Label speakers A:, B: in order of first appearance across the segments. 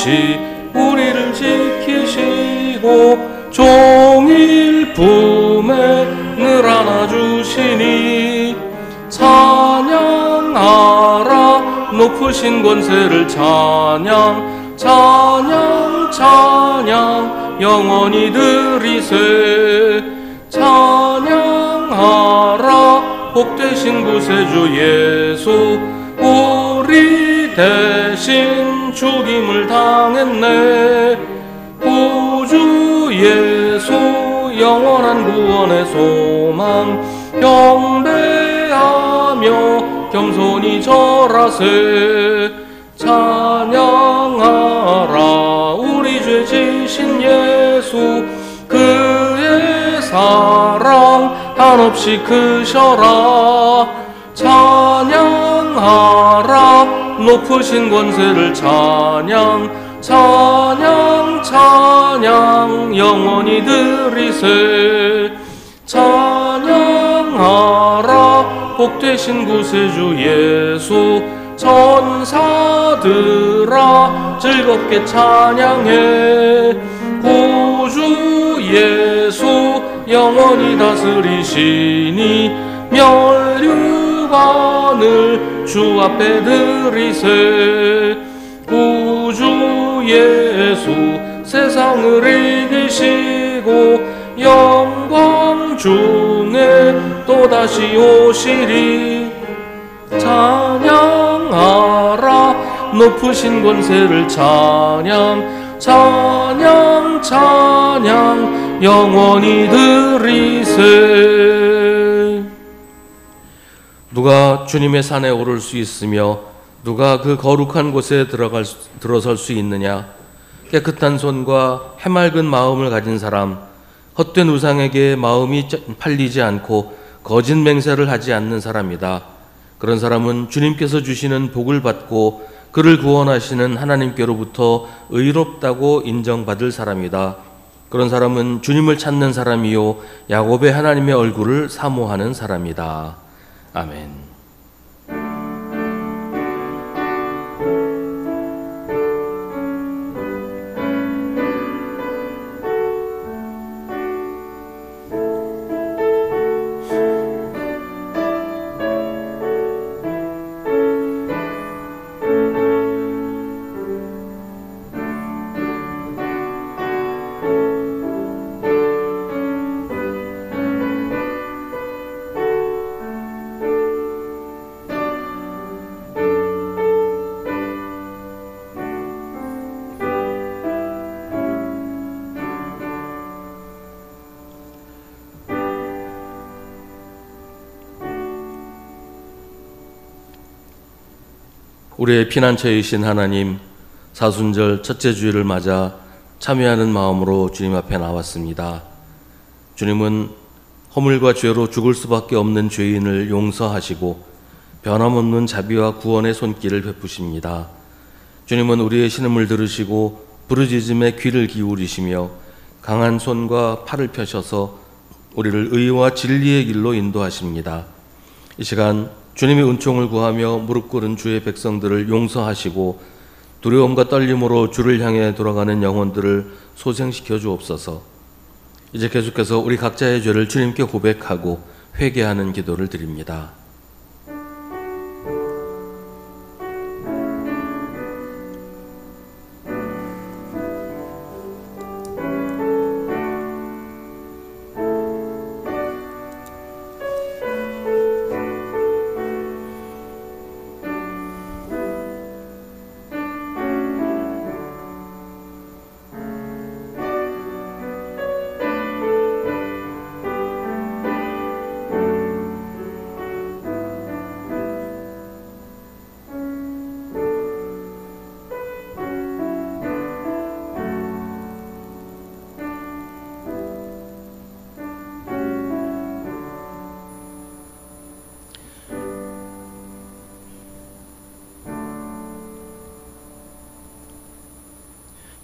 A: 다스리시 우리를 지키시고 종일 품에 늘 안아주시니 찬양하라 높으신 권세를 찬양 찬양 찬양 영원히 드리세 찬양하라 복되신 구세주 예수 우리 대신 죽임을 당했네 구주 예수 영원한 구원의 소망 경배하며 겸손히 절하세 찬양하라 우리 죄 지신 예수 그의 사랑 한없이 크셔라 찬양하라 높으신 권세를 찬양 찬양 찬양 영원히 드리세 찬양하라 복되신 구세주 예수 천사들아 즐겁게 찬양해 구주 예수 영원히 다스리시니 멸류관을 주 앞에 드리세 구주 예수 세상을 이기시고 영광 중에 또다시 오시리 찬양하라 높으신 권세를 찬양 찬양 찬양 영원히 드리세 누가 주님의 산에 오를 수 있으며 누가 그 거룩한 곳에 들어설 수 있느냐 깨끗한 손과 해맑은 마음을 가진 사람 헛된 우상에게 마음이 팔리지 않고 거짓 맹세를 하지 않는 사람이다. 그런 사람은 주님께서 주시는 복을 받고 그를 구원하시는 하나님께로부터 의롭다고 인정받을 사람이다. 그런 사람은 주님을 찾는 사람이요 야곱의 하나님의 얼굴을 사모하는 사람이다. 아멘. 우리의 피난처이신 하나님, 사순절 첫째 주일을 맞아 참여하는 마음으로 주님 앞에 나왔습니다. 주님은 허물과 죄로 죽을 수밖에 없는 죄인을 용서하시고 변함없는 자비와 구원의 손길을 베푸십니다. 주님은 우리의 신음을 들으시고 부르짖음에 귀를 기울이시며 강한 손과 팔을 펴셔서 우리를 의와 진리의 길로 인도하십니다. 이 시간 주님의 은총을 구하며 무릎 꿇은 주의 백성들을 용서하시고 두려움과 떨림으로 주를 향해 돌아가는 영혼들을 소생시켜 주옵소서. 이제 계속해서 우리 각자의 죄를 주님께 고백하고 회개하는 기도를 드립니다.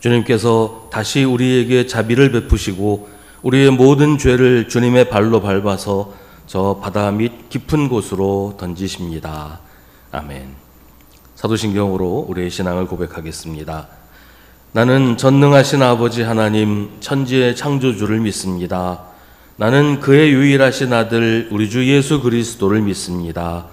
A: 주님께서 다시 우리에게 자비를 베푸시고 우리의 모든 죄를 주님의 발로 밟아서 저 바다 밑 깊은 곳으로 던지십니다. 아멘. 사도신경으로 우리의 신앙을 고백하겠습니다. 나는 전능하신 아버지 하나님 천지의 창조주를 믿습니다. 나는 그의 유일하신 아들 우리 주 예수 그리스도를 믿습니다.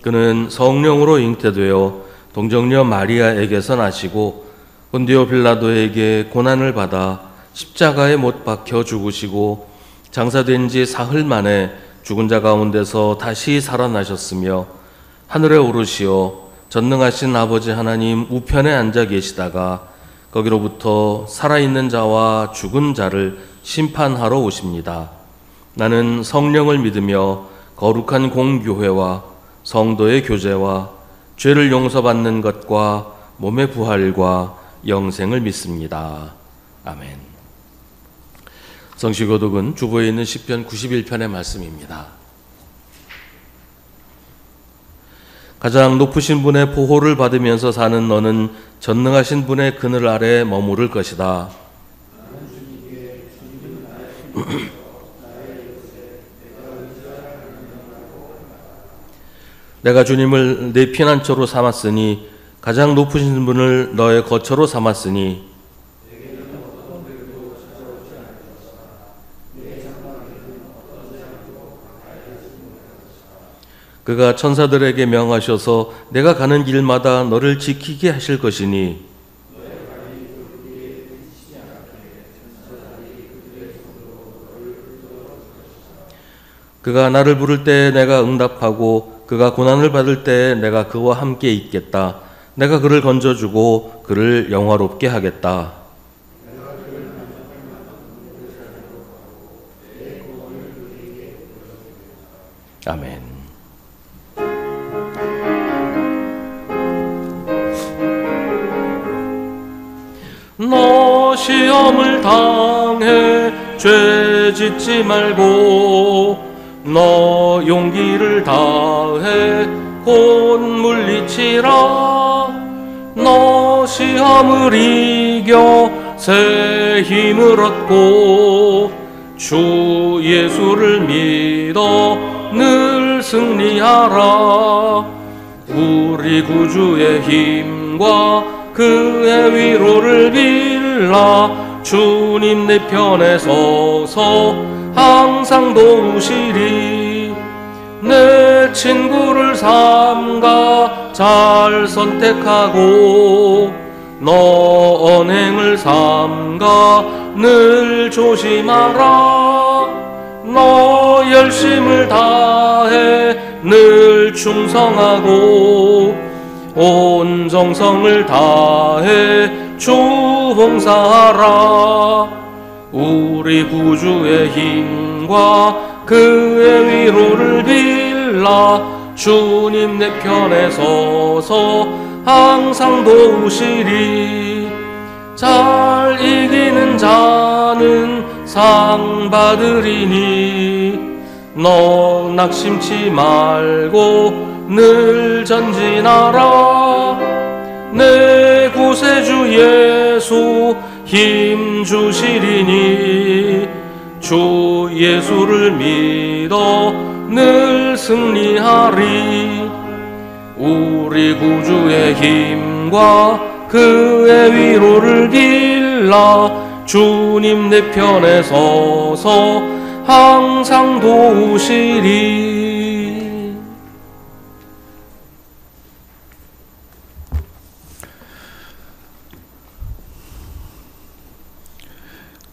A: 그는 성령으로 잉태되어 동정녀 마리아에게서 나시고 본디오 빌라도에게 고난을 받아 십자가에 못 박혀 죽으시고 장사된 지 사흘 만에 죽은 자 가운데서 다시 살아나셨으며 하늘에 오르시어 전능하신 아버지 하나님 우편에 앉아 계시다가 거기로부터 살아있는 자와 죽은 자를 심판하러 오십니다. 나는 성령을 믿으며 거룩한 공교회와 성도의 교제와 죄를 용서받는 것과 몸의 부활과 영생을 믿습니다. 아멘. 성시교독은 주보에 있는 시편 91편의 말씀입니다. 가장 높으신 분의 보호를 받으면서 사는 너는 전능하신 분의 그늘 아래 머무를 것이다. 내가 주님을 내 피난처로 삼았으니 가장 높으신 분을 너의 거처로 삼았으니 그가 천사들에게 명하셔서 내가 가는 길마다 너를 지키게 하실 것이니 그가 나를 부를 때 내가 응답하고 그가 고난을 받을 때 내가 그와 함께 있겠다. 내가 그를 건져주고 그를 영화롭게 하겠다. 아멘. 너 시험을 당해 죄 짓지 말고 너 용기를 다해 곧 물리치라. 너 시험을 이겨 새 힘을 얻고 주 예수를 믿어 늘 승리하라. 우리 구주의 힘과 그의 위로를 빌라. 주님 내 편에 서서 항상 도우시리. 내 친구를 삼가 잘 선택하고 너 언행을 삼가 늘 조심하라. 너 열심을 다해 늘 충성하고 온 정성을 다해 주 봉사하라. 우리 구주의 힘과 그의 위로를 빌라. 주님 내 편에 서서 항상 도우시리. 잘 이기는 자는 상 받으리니 너 낙심치 말고 늘 전진하라. 내 구세주 예수 힘 주시리니 주 예수를 믿어 늘 승리하리. 우리 구주의 힘과 그의 위로를 빌라. 주님 내 편에 서서 항상 도우시리.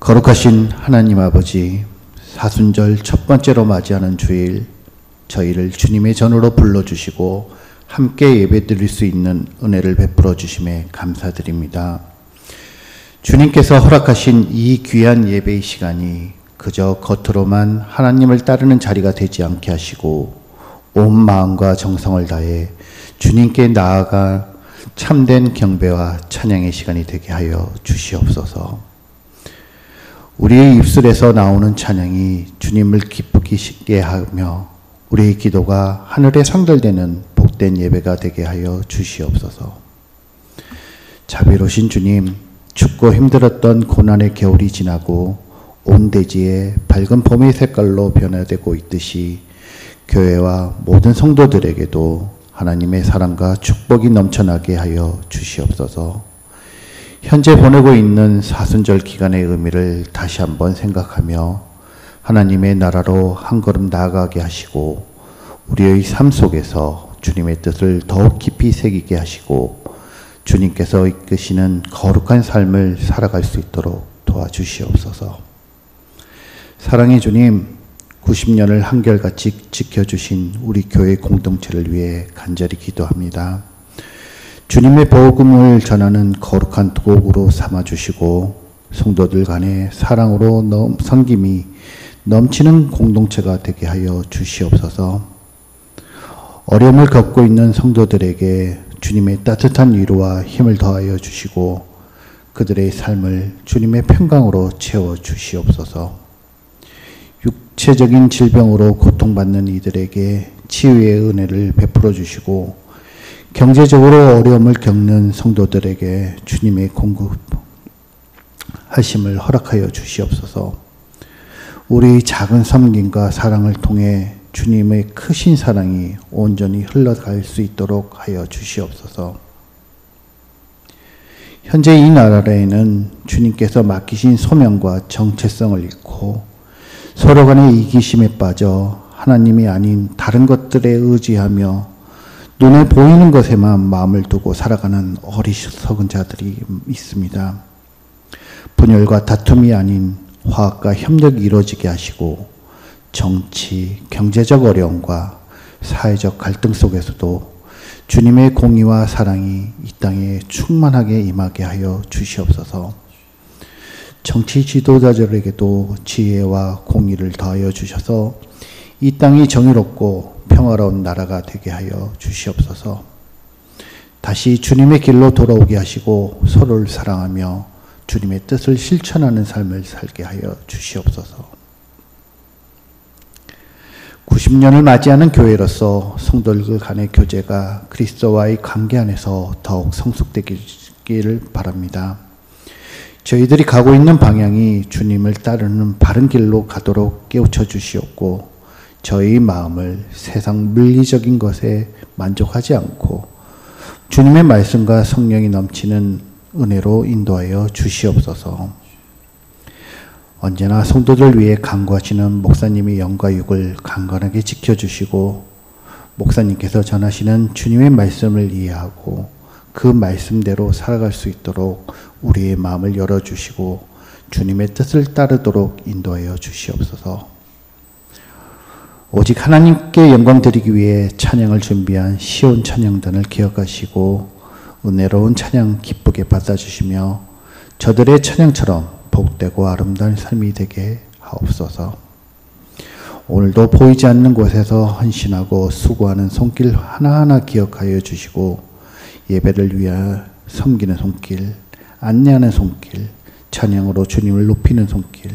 B: 거룩하신 하나님 아버지, 사순절 첫 번째로 맞이하는 주일, 저희를 주님의 전으로 불러주시고 함께 예배드릴 수 있는 은혜를 베풀어 주심에 감사드립니다. 주님께서 허락하신 이 귀한 예배의 시간이 그저 겉으로만 하나님을 따르는 자리가 되지 않게 하시고 온 마음과 정성을 다해 주님께 나아가 참된 경배와 찬양의 시간이 되게 하여 주시옵소서. 우리의 입술에서 나오는 찬양이 주님을 기쁘게 하며 우리의 기도가 하늘에 상달되는 복된 예배가 되게 하여 주시옵소서. 자비로우신 주님, 춥고 힘들었던 고난의 겨울이 지나고 온 대지에 밝은 봄의 색깔로 변화되고 있듯이 교회와 모든 성도들에게도 하나님의 사랑과 축복이 넘쳐나게 하여 주시옵소서. 현재 보내고 있는 사순절 기간의 의미를 다시 한번 생각하며 하나님의 나라로 한 걸음 나아가게 하시고 우리의 삶 속에서 주님의 뜻을 더욱 깊이 새기게 하시고 주님께서 이끄시는 거룩한 삶을 살아갈 수 있도록 도와주시옵소서. 사랑의 주님, 90년을 한결같이 지켜주신 우리 교회 공동체를 위해 간절히 기도합니다. 주님의 복음을 전하는 거룩한 도구로 삼아주시고 성도들 간의 사랑으로 섬김이 넘치는 공동체가 되게 하여 주시옵소서. 어려움을 겪고 있는 성도들에게 주님의 따뜻한 위로와 힘을 더하여 주시고 그들의 삶을 주님의 평강으로 채워 주시옵소서. 육체적인 질병으로 고통받는 이들에게 치유의 은혜를 베풀어 주시고 경제적으로 어려움을 겪는 성도들에게 주님의 공급하심을 허락하여 주시옵소서. 우리 작은 섬김과 사랑을 통해 주님의 크신 사랑이 온전히 흘러갈 수 있도록 하여 주시옵소서. 현재 이 나라에는 주님께서 맡기신 소명과 정체성을 잃고 서로 간의 이기심에 빠져 하나님이 아닌 다른 것들에 의지하며 눈에 보이는 것에만 마음을 두고 살아가는 어리석은 자들이 있습니다. 분열과 다툼이 아닌 화합과 협력이 이루어지게 하시고 정치, 경제적 어려움과 사회적 갈등 속에서도 주님의 공의와 사랑이 이 땅에 충만하게 임하게 하여 주시옵소서. 정치 지도자들에게도 지혜와 공의를 더하여 주셔서 이 땅이 정의롭고 평화로운 나라가 되게 하여 주시옵소서. 다시 주님의 길로 돌아오게 하시고 서로를 사랑하며 주님의 뜻을 실천하는 삶을 살게 하여 주시옵소서. 90년을 맞이하는 교회로서 성도들 간의 교제가 그리스도와의 관계 안에서 더욱 성숙되기를 바랍니다. 저희들이 가고 있는 방향이 주님을 따르는 바른 길로 가도록 깨우쳐 주시옵고 저희 마음을 세상 물리적인 것에 만족하지 않고 주님의 말씀과 성령이 넘치는 은혜로 인도하여 주시옵소서. 언제나 성도들 위해 간구하시는 목사님의 영과 육을 강건하게 지켜주시고 목사님께서 전하시는 주님의 말씀을 이해하고 그 말씀대로 살아갈 수 있도록 우리의 마음을 열어주시고 주님의 뜻을 따르도록 인도하여 주시옵소서. 오직 하나님께 영광 드리기 위해 찬양을 준비한 시온 찬양단을 기억하시고 은혜로운 찬양 기쁘게 받아주시며 저들의 찬양처럼 복되고 아름다운 삶이 되게 하옵소서. 오늘도 보이지 않는 곳에서 헌신하고 수고하는 손길 하나하나 기억하여 주시고 예배를 위해 섬기는 손길, 안내하는 손길, 찬양으로 주님을 높이는 손길,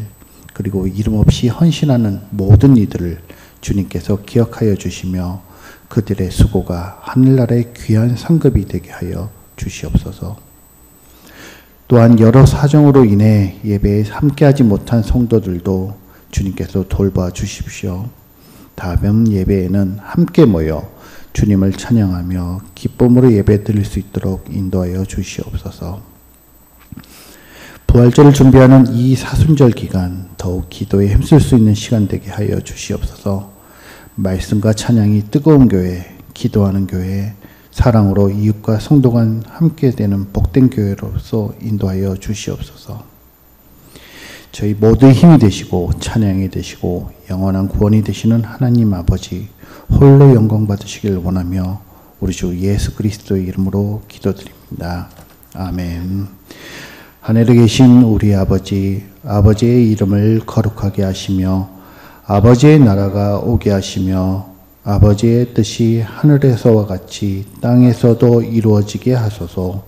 B: 그리고 이름 없이 헌신하는 모든 이들을 주님께서 기억하여 주시며 그들의 수고가 하늘나라의 귀한 상급이 되게 하여 주시옵소서. 또한 여러 사정으로 인해 예배에 함께하지 못한 성도들도 주님께서 돌봐 주십시오. 다음 예배에는 함께 모여 주님을 찬양하며 기쁨으로 예배 드릴 수 있도록 인도하여 주시옵소서. 부활절을 준비하는 이 사순절 기간 더욱 기도에 힘쓸 수 있는 시간 되게 하여 주시옵소서. 말씀과 찬양이 뜨거운 교회, 기도하는 교회, 사랑으로 이웃과 성도 간 함께 되는 복된 교회로서 인도하여 주시옵소서. 저희 모두의 힘이 되시고 찬양이 되시고 영원한 구원이 되시는 하나님 아버지 홀로 영광 받으시길 원하며 우리 주 예수 그리스도의 이름으로 기도드립니다. 아멘. 하늘에 계신 우리 아버지, 아버지의 이름을 거룩하게 하시며 아버지의 나라가 오게 하시며 아버지의 뜻이 하늘에서와 같이 땅에서도 이루어지게 하소서.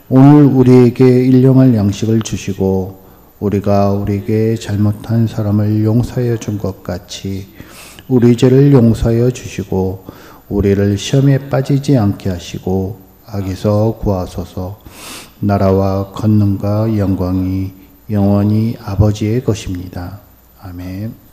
B: 오늘 우리에게 일용할 양식을 주시고 우리가 우리에게 잘못한 사람을 용서하여 준 것 같이 우리 죄를 용서하여 주시고 우리를 시험에 빠지지 않게 하시고 악에서 구하소서. 나라와 권능과 영광이 영원히 아버지의 것입니다. 아멘.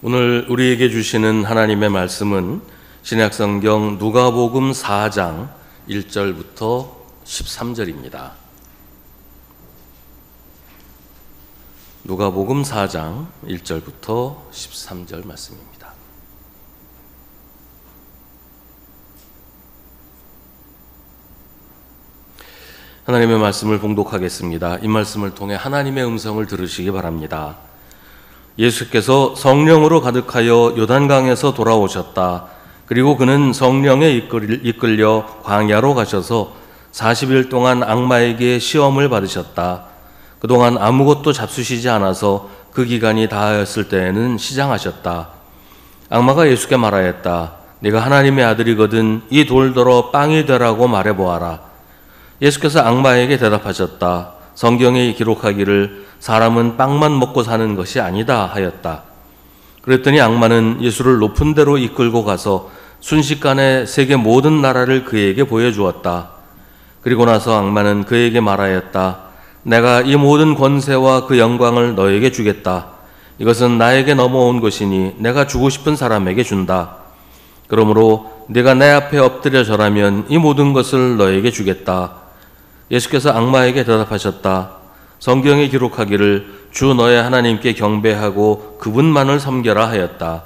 A: 오늘 우리에게 주시는 하나님의 말씀은 신약성경 누가복음 4장 1절부터 13절입니다. 누가복음 4장 1절부터 13절 말씀입니다. 하나님의 말씀을 봉독하겠습니다. 이 말씀을 통해 하나님의 음성을 들으시기 바랍니다. 예수께서 성령으로 가득하여 요단강에서 돌아오셨다. 그리고 그는 성령에 이끌려 광야로 가셔서 40일 동안 악마에게 시험을 받으셨다. 그동안 아무것도 잡수시지 않아서 그 기간이 다하였을 때에는 시장하셨다. 악마가 예수께 말하였다. 네가 하나님의 아들이거든 이 돌더러 빵이 되라고 말해보아라. 예수께서 악마에게 대답하셨다. 성경에 기록하기를 사람은 빵만 먹고 사는 것이 아니다 하였다. 그랬더니 악마는 예수를 높은 데로 이끌고 가서 순식간에 세계 모든 나라를 그에게 보여주었다. 그리고 나서 악마는 그에게 말하였다. 내가 이 모든 권세와 그 영광을 너에게 주겠다. 이것은 나에게 넘어온 것이니 내가 주고 싶은 사람에게 준다. 그러므로 네가 내 앞에 엎드려 절하면 이 모든 것을 너에게 주겠다. 예수께서 악마에게 대답하셨다. 성경에 기록하기를 주 너의 하나님께 경배하고 그분만을 섬겨라 하였다.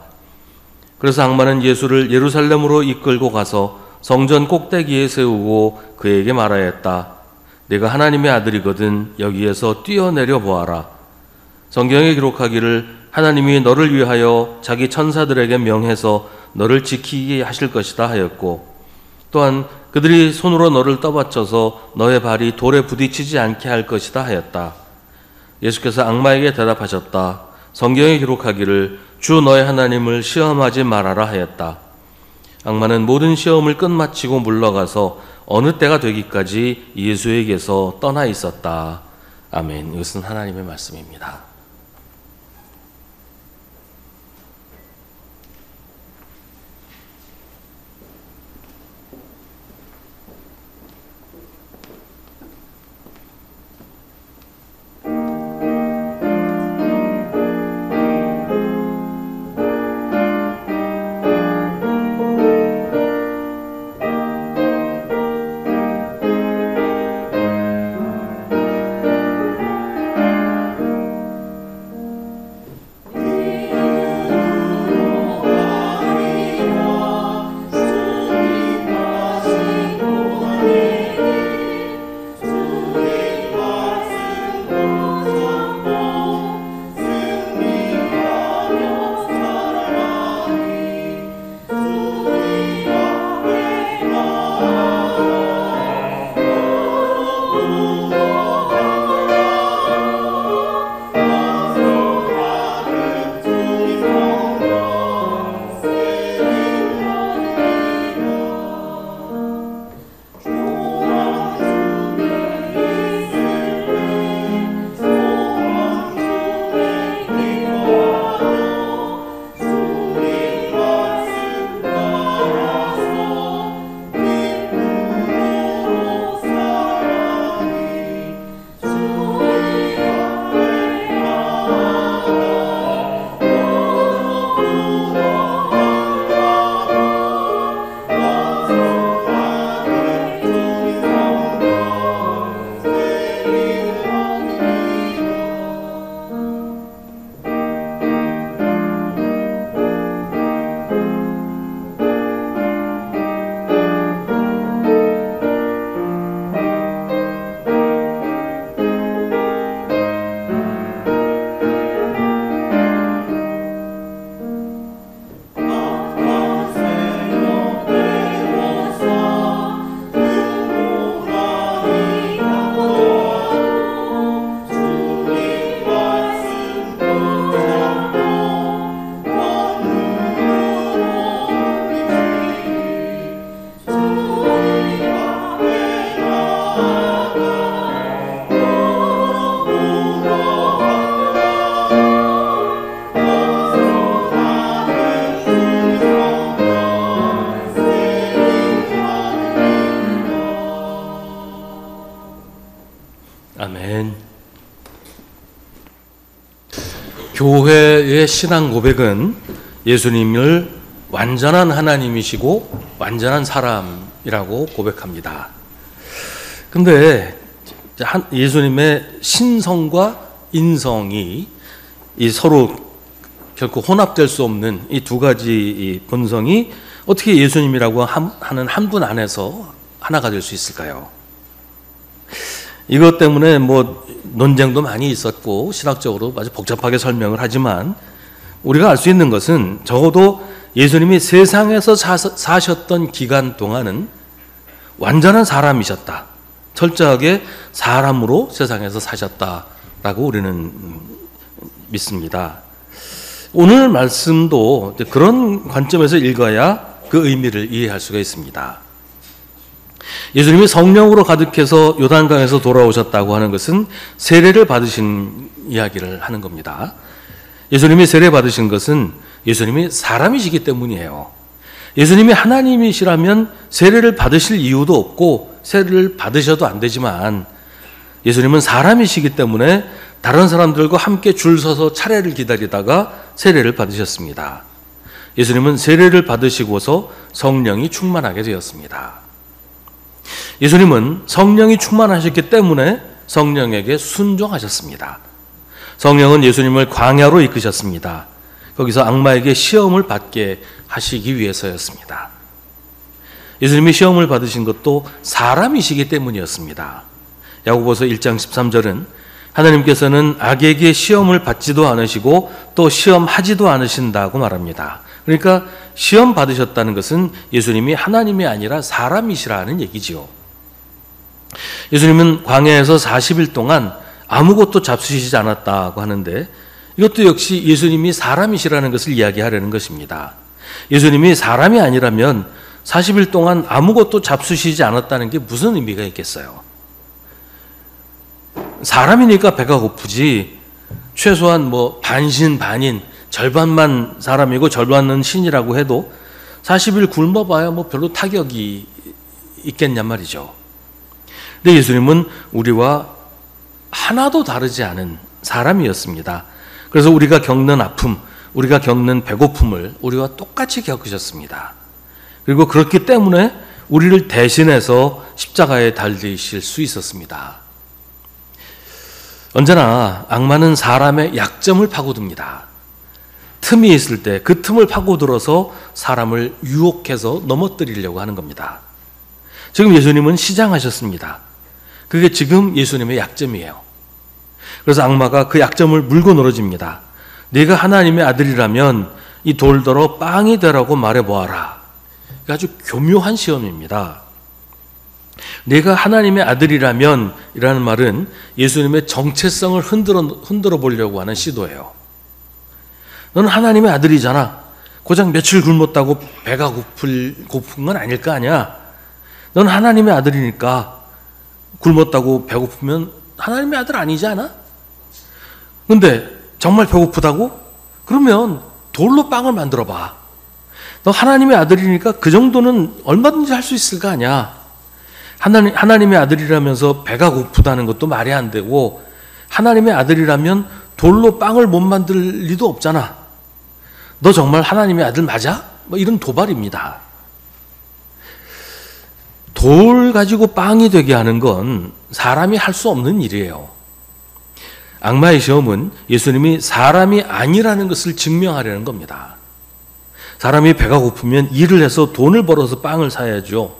A: 그래서 악마는 예수를 예루살렘으로 이끌고 가서 성전 꼭대기에 세우고 그에게 말하였다. 네가 하나님의 아들이거든 여기에서 뛰어내려 보아라. 성경에 기록하기를 하나님이 너를 위하여 자기 천사들에게 명해서 너를 지키게 하실 것이다 하였고, 또한 그들이 손으로 너를 떠받쳐서 너의 발이 돌에 부딪히지 않게 할 것이다 하였다. 예수께서 악마에게 대답하셨다. 성경에 기록하기를 주 너의 하나님을 시험하지 말아라 하였다. 악마는 모든 시험을 끝마치고 물러가서 어느 때가 되기까지 예수에게서 떠나 있었다. 아멘. 이것은 하나님의 말씀입니다. 교회의 신앙 고백은 예수님을 완전한 하나님이시고 완전한 사람이라고 고백합니다. 근데 예수님의 신성과 인성이 이 서로 결코 혼합될 수 없는 이 두 가지 이 본성이 어떻게 예수님이라고 하는 한 분 안에서 하나가 될 수 있을까요? 이것 때문에 뭐 논쟁도 많이 있었고 신학적으로 아주 복잡하게 설명을 하지만 우리가 알 수 있는 것은 적어도 예수님이 세상에서 사셨던 기간 동안은 완전한 사람이셨다. 철저하게 사람으로 세상에서 사셨다라고 우리는 믿습니다. 오늘 말씀도 그런 관점에서 읽어야 그 의미를 이해할 수가 있습니다. 예수님이 성령으로 가득해서 요단강에서 돌아오셨다고 하는 것은 세례를 받으신 이야기를 하는 겁니다. 예수님이 세례 받으신 것은 예수님이 사람이시기 때문이에요. 예수님이 하나님이시라면 세례를 받으실 이유도 없고 세례를 받으셔도 안 되지만 예수님은 사람이시기 때문에 다른 사람들과 함께 줄 서서 차례를 기다리다가 세례를 받으셨습니다. 예수님은 세례를 받으시고서 성령이 충만하게 되었습니다. 예수님은 성령이 충만하셨기 때문에 성령에게 순종하셨습니다. 성령은 예수님을 광야로 이끄셨습니다. 거기서 악마에게 시험을 받게 하시기 위해서였습니다. 예수님이 시험을 받으신 것도 사람이시기 때문이었습니다. 야고보서 1장 13절은 하나님께서는 악에게 시험을 받지도 않으시고 또 시험하지도 않으신다고 말합니다. 그러니까 시험 받으셨다는 것은 예수님이 하나님이 아니라 사람이시라는 얘기지요. 예수님은 광야에서 40일 동안 아무것도 잡수시지 않았다고 하는데 이것도 역시 예수님이 사람이시라는 것을 이야기하려는 것입니다. 예수님이 사람이 아니라면 40일 동안 아무것도 잡수시지 않았다는 게 무슨 의미가 있겠어요? 사람이니까 배가 고프지 최소한 뭐 반신 반인 절반만 사람이고 절반은 신이라고 해도 40일 굶어봐야 뭐 별로 타격이 있겠냔 말이죠. 근데 예수님은 우리와 하나도 다르지 않은 사람이었습니다. 그래서 우리가 겪는 아픔, 우리가 겪는 배고픔을 우리와 똑같이 겪으셨습니다. 그리고 그렇기 때문에 우리를 대신해서 십자가에 달리실 수 있었습니다. 언제나 악마는 사람의 약점을 파고듭니다. 틈이 있을 때 그 틈을 파고들어서 사람을 유혹해서 넘어뜨리려고 하는 겁니다. 지금 예수님은 시장하셨습니다. 그게 지금 예수님의 약점이에요. 그래서 악마가 그 약점을 물고 늘어집니다. 네가 하나님의 아들이라면 이 돌더러 빵이 되라고 말해보아라. 아주 교묘한 시험입니다. 네가 하나님의 아들이라면 이라는 말은 예수님의 정체성을 흔들어 보려고 하는 시도예요. 넌 하나님의 아들이잖아. 고작 며칠 굶었다고 배가 고픈 건 아닐 거 아니야. 넌 하나님의 아들이니까 굶었다고 배고프면 하나님의 아들 아니지 않아? 근데 정말 배고프다고? 그러면 돌로 빵을 만들어 봐. 너 하나님의 아들이니까 그 정도는 얼마든지 할 수 있을 거 아니야. 하나님의 아들이라면서 배가 고프다는 것도 말이 안 되고 하나님의 아들이라면 돌로 빵을 못 만들 리도 없잖아. 너 정말 하나님의 아들 맞아? 뭐 이런 도발입니다. 돌 가지고 빵이 되게 하는 건 사람이 할 수 없는 일이에요. 악마의 시험은 예수님이 사람이 아니라는 것을 증명하려는 겁니다. 사람이 배가 고프면 일을 해서 돈을 벌어서 빵을 사야죠.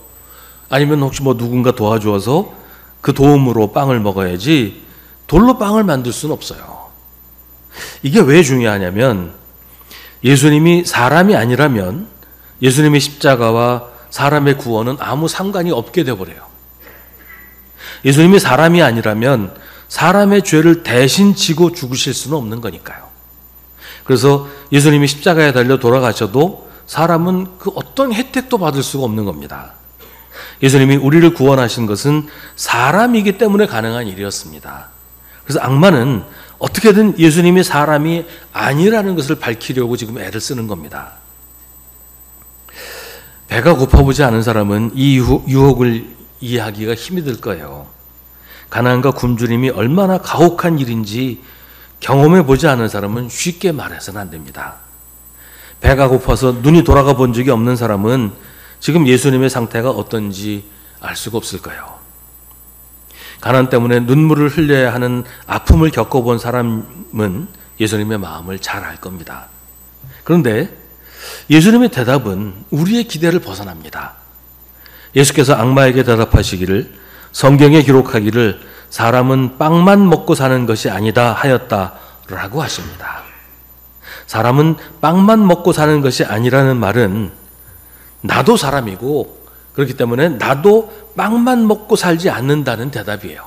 A: 아니면 혹시 뭐 누군가 도와주어서 그 도움으로 빵을 먹어야지 돌로 빵을 만들 수는 없어요. 이게 왜 중요하냐면 예수님이 사람이 아니라면 예수님의 십자가와 사람의 구원은 아무 상관이 없게 되어버려요. 예수님이 사람이 아니라면 사람의 죄를 대신 지고 죽으실 수는 없는 거니까요. 그래서 예수님이 십자가에 달려 돌아가셔도 사람은 그 어떤 혜택도 받을 수가 없는 겁니다. 예수님이 우리를 구원하신 것은 사람이기 때문에 가능한 일이었습니다. 그래서 악마는 어떻게든 예수님이 사람이 아니라는 것을 밝히려고 지금 애를 쓰는 겁니다. 배가 고파보지 않은 사람은 이 유혹을 이해하기가 힘이 들 거예요. 가난과 굶주림이 얼마나 가혹한 일인지 경험해 보지 않은 사람은 쉽게 말해서는 안 됩니다. 배가 고파서 눈이 돌아가 본 적이 없는 사람은 지금 예수님의 상태가 어떤지 알 수가 없을 거예요. 가난 때문에 눈물을 흘려야 하는 아픔을 겪어본 사람은 예수님의 마음을 잘 알 겁니다. 그런데 예수님의 대답은 우리의 기대를 벗어납니다. 예수께서 악마에게 대답하시기를 성경에 기록하기를 사람은 빵만 먹고 사는 것이 아니다 하였다라고 하십니다. 사람은 빵만 먹고 사는 것이 아니라는 말은 나도 사람이고 그렇기 때문에 나도 빵만 먹고 살지 않는다는 대답이에요.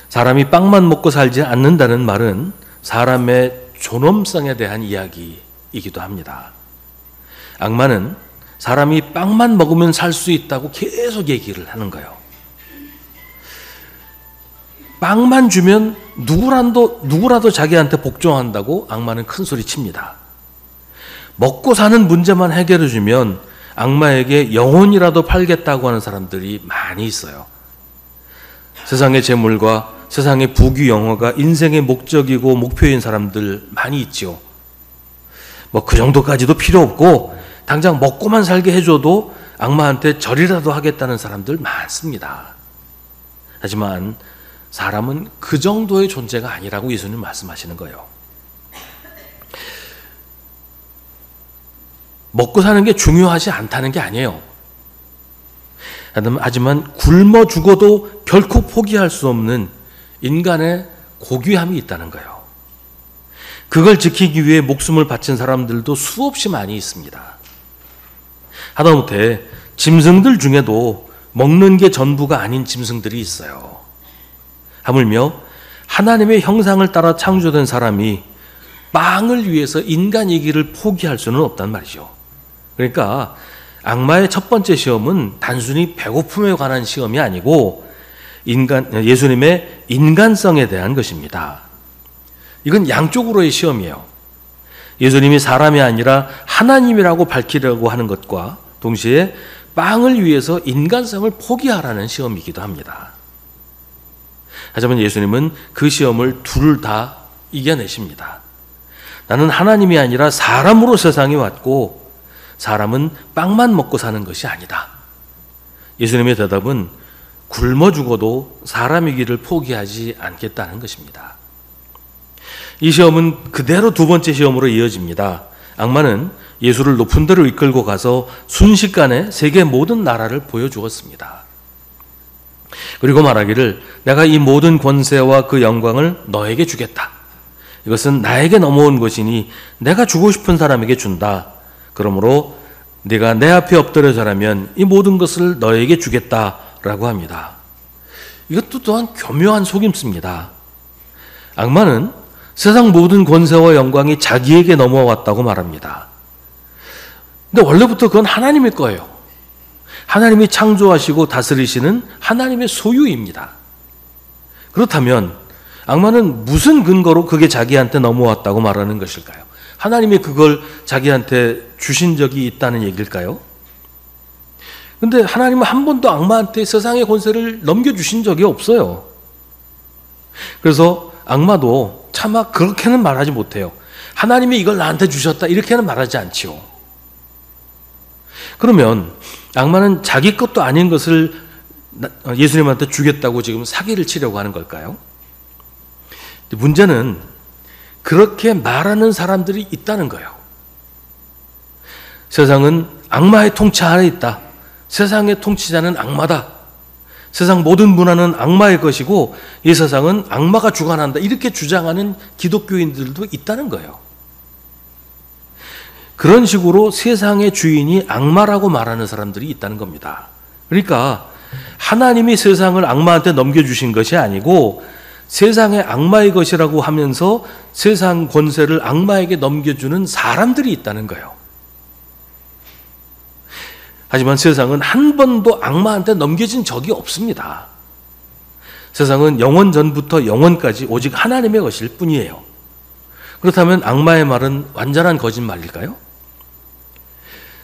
A: 사람이 빵만 먹고 살지 않는다는 말은 사람의 존엄성에 대한 이야기이기도 합니다. 악마는 사람이 빵만 먹으면 살 수 있다고 계속 얘기를 하는 거예요. 빵만 주면 누구라도 자기한테 복종한다고 악마는 큰 소리 칩니다. 먹고 사는 문제만 해결해 주면 악마에게 영혼이라도 팔겠다고 하는 사람들이 많이 있어요. 세상의 재물과 세상의 부귀 영화가 인생의 목적이고 목표인 사람들 많이 있죠. 뭐 그 정도까지도 필요 없고 당장 먹고만 살게 해줘도 악마한테 절이라도 하겠다는 사람들 많습니다. 하지만 사람은 그 정도의 존재가 아니라고 예수님 말씀하시는 거예요. 먹고 사는 게 중요하지 않다는 게 아니에요. 하지만 굶어 죽어도 결코 포기할 수 없는 인간의 고귀함이 있다는 거예요. 그걸 지키기 위해 목숨을 바친 사람들도 수없이 많이 있습니다. 하다못해 짐승들 중에도 먹는 게 전부가 아닌 짐승들이 있어요. 하물며 하나님의 형상을 따라 창조된 사람이 빵을 위해서 인간이기를 포기할 수는 없단 말이죠. 그러니까 악마의 첫 번째 시험은 단순히 배고픔에 관한 시험이 아니고 예수님의 인간성에 대한 것입니다. 이건 양쪽으로의 시험이에요. 예수님이 사람이 아니라 하나님이라고 밝히려고 하는 것과 동시에 빵을 위해서 인간성을 포기하라는 시험이기도 합니다. 하지만 예수님은 그 시험을 둘 다 이겨내십니다. 나는 하나님이 아니라 사람으로 세상에 왔고 사람은 빵만 먹고 사는 것이 아니다. 예수님의 대답은 굶어 죽어도 사람이기를 포기하지 않겠다는 것입니다. 이 시험은 그대로 두 번째 시험으로 이어집니다. 악마는 예수를 높은 데로 이끌고 가서 순식간에 세계 모든 나라를 보여주었습니다. 그리고 말하기를 내가 이 모든 권세와 그 영광을 너에게 주겠다. 이것은 나에게 넘어온 것이니 내가 주고 싶은 사람에게 준다. 그러므로 네가 내 앞에 엎드려 절하면 이 모든 것을 너에게 주겠다라고 합니다. 이것도 또한 교묘한 속임수입니다. 악마는 세상 모든 권세와 영광이 자기에게 넘어왔다고 말합니다. 근데 원래부터 그건 하나님의 거예요. 하나님이 창조하시고 다스리시는 하나님의 소유입니다. 그렇다면 악마는 무슨 근거로 그게 자기한테 넘어왔다고 말하는 것일까요? 하나님이 그걸 자기한테 주신 적이 있다는 얘기일까요? 근데 하나님은 한 번도 악마한테 세상의 권세를 넘겨주신 적이 없어요. 그래서 악마도 차마 그렇게는 말하지 못해요. 하나님이 이걸 나한테 주셨다 이렇게는 말하지 않지요. 그러면 악마는 자기 것도 아닌 것을 예수님한테 주겠다고 지금 사기를 치려고 하는 걸까요? 문제는 그렇게 말하는 사람들이 있다는 거예요. 세상은 악마의 통치 아래 있다. 세상의 통치자는 악마다. 세상 모든 문화는 악마의 것이고 이 세상은 악마가 주관한다. 이렇게 주장하는 기독교인들도 있다는 거예요. 그런 식으로 세상의 주인이 악마라고 말하는 사람들이 있다는 겁니다. 그러니까 하나님이 세상을 악마한테 넘겨주신 것이 아니고 세상의 악마의 것이라고 하면서 세상 권세를 악마에게 넘겨주는 사람들이 있다는 거예요. 하지만 세상은 한 번도 악마한테 넘겨진 적이 없습니다. 세상은 영원 전부터 영원까지 오직 하나님의 것일 뿐이에요. 그렇다면 악마의 말은 완전한 거짓말일까요?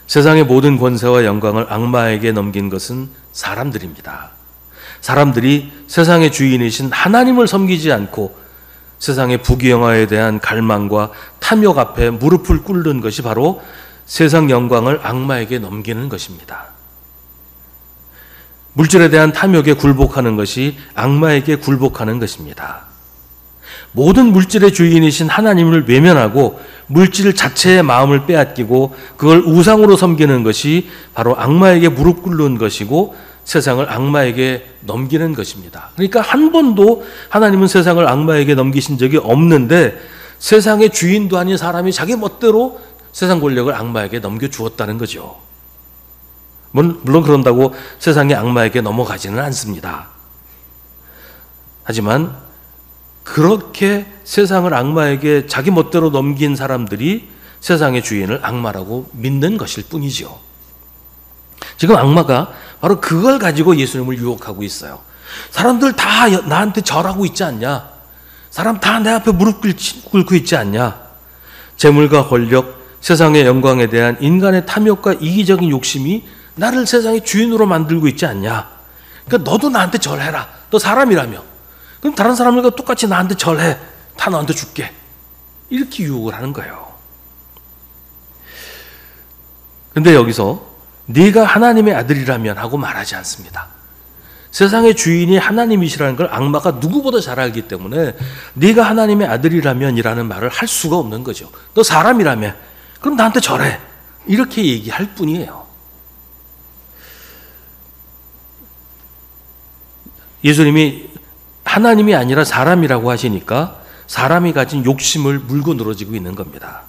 A: 세상의 모든 권세와 영광을 악마에게 넘긴 것은 사람들입니다. 사람들이 세상의 주인이신 하나님을 섬기지 않고 세상의 부귀영화에 대한 갈망과 탐욕 앞에 무릎을 꿇는 것이 바로 세상 영광을 악마에게 넘기는 것입니다. 물질에 대한 탐욕에 굴복하는 것이 악마에게 굴복하는 것입니다. 모든 물질의 주인이신 하나님을 외면하고 물질 자체의 마음을 빼앗기고 그걸 우상으로 섬기는 것이 바로 악마에게 무릎 꿇는 것이고 세상을 악마에게 넘기는 것입니다. 그러니까 한 번도 하나님은 세상을 악마에게 넘기신 적이 없는데 세상의 주인도 아닌 사람이 자기 멋대로 세상 권력을 악마에게 넘겨주었다는 거죠. 물론 그런다고 세상이 악마에게 넘어가지는 않습니다. 하지만 그렇게 세상을 악마에게 자기 멋대로 넘긴 사람들이 세상의 주인을 악마라고 믿는 것일 뿐이죠. 지금 악마가 바로 그걸 가지고 예수님을 유혹하고 있어요. 사람들 다 나한테 절하고 있지 않냐? 사람 다 내 앞에 무릎 꿇고 있지 않냐? 재물과 권력, 세상의 영광에 대한 인간의 탐욕과 이기적인 욕심이 나를 세상의 주인으로 만들고 있지 않냐? 그러니까 너도 나한테 절해라. 너 사람이라며. 그럼 다른 사람들과 똑같이 나한테 절해. 다 너한테 줄게. 이렇게 유혹을 하는 거예요. 근데 여기서 네가 하나님의 아들이라면 하고 말하지 않습니다. 세상의 주인이 하나님이시라는 걸 악마가 누구보다 잘 알기 때문에 네가 하나님의 아들이라면 이라는 말을 할 수가 없는 거죠. 너 사람이라며. 그럼 나한테 절해. 이렇게 얘기할 뿐이에요. 예수님이 하나님이 아니라 사람이라고 하시니까 사람이 가진 욕심을 물고 늘어지고 있는 겁니다.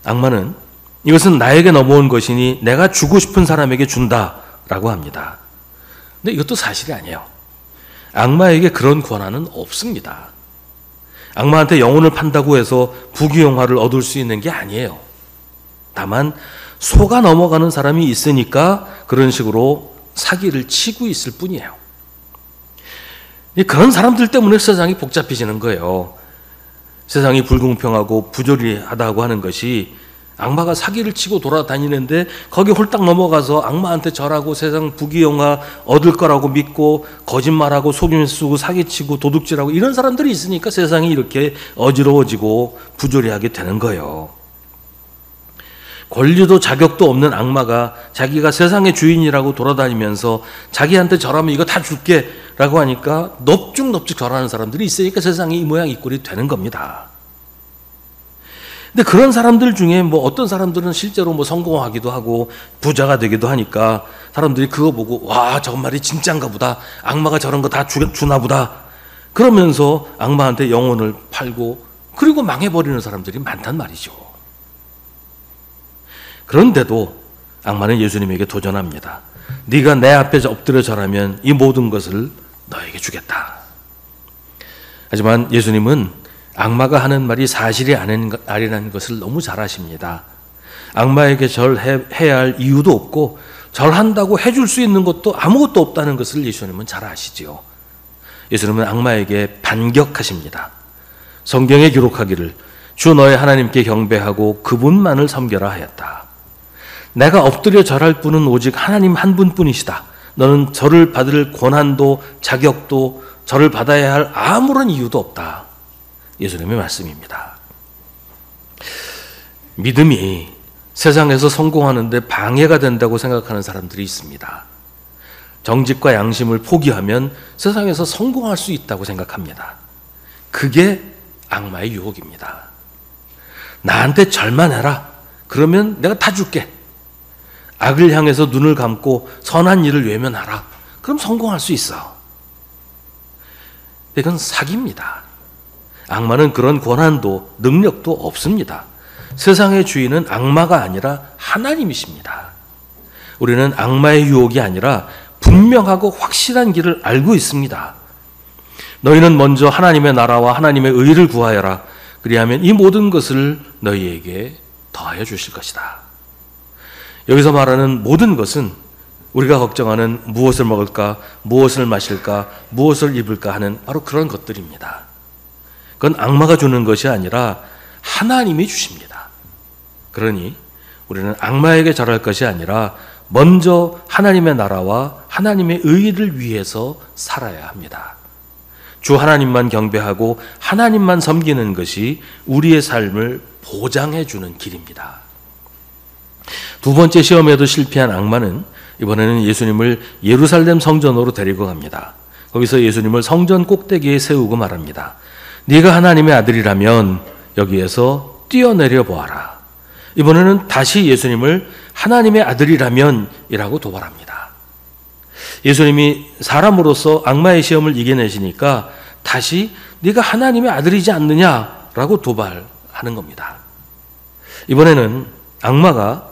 A: 악마는 이것은 나에게 넘어온 것이니 내가 주고 싶은 사람에게 준다라고 합니다. 근데 이것도 사실이 아니에요. 악마에게 그런 권한은 없습니다. 악마한테 영혼을 판다고 해서 부귀영화를 얻을 수 있는 게 아니에요. 다만 속아 넘어가는 사람이 있으니까 그런 식으로 사기를 치고 있을 뿐이에요. 그런 사람들 때문에 세상이 복잡해지는 거예요. 세상이 불공평하고 부조리하다고 하는 것이 악마가 사기를 치고 돌아다니는데 거기 홀딱 넘어가서 악마한테 절하고 세상 부귀영화 얻을 거라고 믿고 거짓말하고 속임 쓰고 사기치고 도둑질하고 이런 사람들이 있으니까 세상이 이렇게 어지러워지고 부조리하게 되는 거예요. 권리도 자격도 없는 악마가 자기가 세상의 주인이라고 돌아다니면서 자기한테 절하면 이거 다 줄게 라고 하니까 넙죽넙죽 절하는 사람들이 있으니까 세상이 이 모양 이 꼴이 되는 겁니다. 근데 그런 사람들 중에 뭐 어떤 사람들은 실제로 뭐 성공하기도 하고 부자가 되기도 하니까 사람들이 그거 보고 와 저건 말이 진짜인가 보다. 악마가 저런 거 다 주나 보다. 그러면서 악마한테 영혼을 팔고 그리고 망해버리는 사람들이 많단 말이죠. 그런데도 악마는 예수님에게 도전합니다. 네가 내 앞에 엎드려 절하면 이 모든 것을 너에게 주겠다. 하지만 예수님은 악마가 하는 말이 사실이 아니라는 것을 너무 잘 아십니다. 악마에게 절해야 할 이유도 없고 절한다고 해줄 수 있는 것도 아무것도 없다는 것을 예수님은 잘 아시지요. 예수님은 악마에게 반격하십니다. 성경에 기록하기를 주 너의 하나님께 경배하고 그분만을 섬겨라 하였다. 내가 엎드려 절할 분은 오직 하나님 한 분뿐이시다. 너는 절을 받을 권한도 자격도 절을 받아야 할 아무런 이유도 없다. 예수님의 말씀입니다. 믿음이 세상에서 성공하는데 방해가 된다고 생각하는 사람들이 있습니다. 정직과 양심을 포기하면 세상에서 성공할 수 있다고 생각합니다. 그게 악마의 유혹입니다. 나한테 절만 해라. 그러면 내가 다 줄게. 악을 향해서 눈을 감고 선한 일을 외면하라. 그럼 성공할 수 있어. 이건 사기입니다. 악마는 그런 권한도 능력도 없습니다. 세상의 주인은 악마가 아니라 하나님이십니다. 우리는 악마의 유혹이 아니라 분명하고 확실한 길을 알고 있습니다. 너희는 먼저 하나님의 나라와 하나님의 의를 구하여라. 그리하면 이 모든 것을 너희에게 더하여 주실 것이다. 여기서 말하는 모든 것은 우리가 걱정하는 무엇을 먹을까, 무엇을 마실까, 무엇을 입을까 하는 바로 그런 것들입니다. 그건 악마가 주는 것이 아니라 하나님이 주십니다. 그러니 우리는 악마에게 절할 것이 아니라 먼저 하나님의 나라와 하나님의 의를 위해서 살아야 합니다. 주 하나님만 경배하고 하나님만 섬기는 것이 우리의 삶을 보장해 주는 길입니다. 두 번째 시험에도 실패한 악마는 이번에는 예수님을 예루살렘 성전으로 데리고 갑니다. 거기서 예수님을 성전 꼭대기에 세우고 말합니다. 네가 하나님의 아들이라면 여기에서 뛰어내려 보아라. 이번에는 다시 예수님을 하나님의 아들이라면이라고 도발합니다. 예수님이 사람으로서 악마의 시험을 이겨내시니까 다시 네가 하나님의 아들이지 않느냐라고 도발하는 겁니다. 이번에는 악마가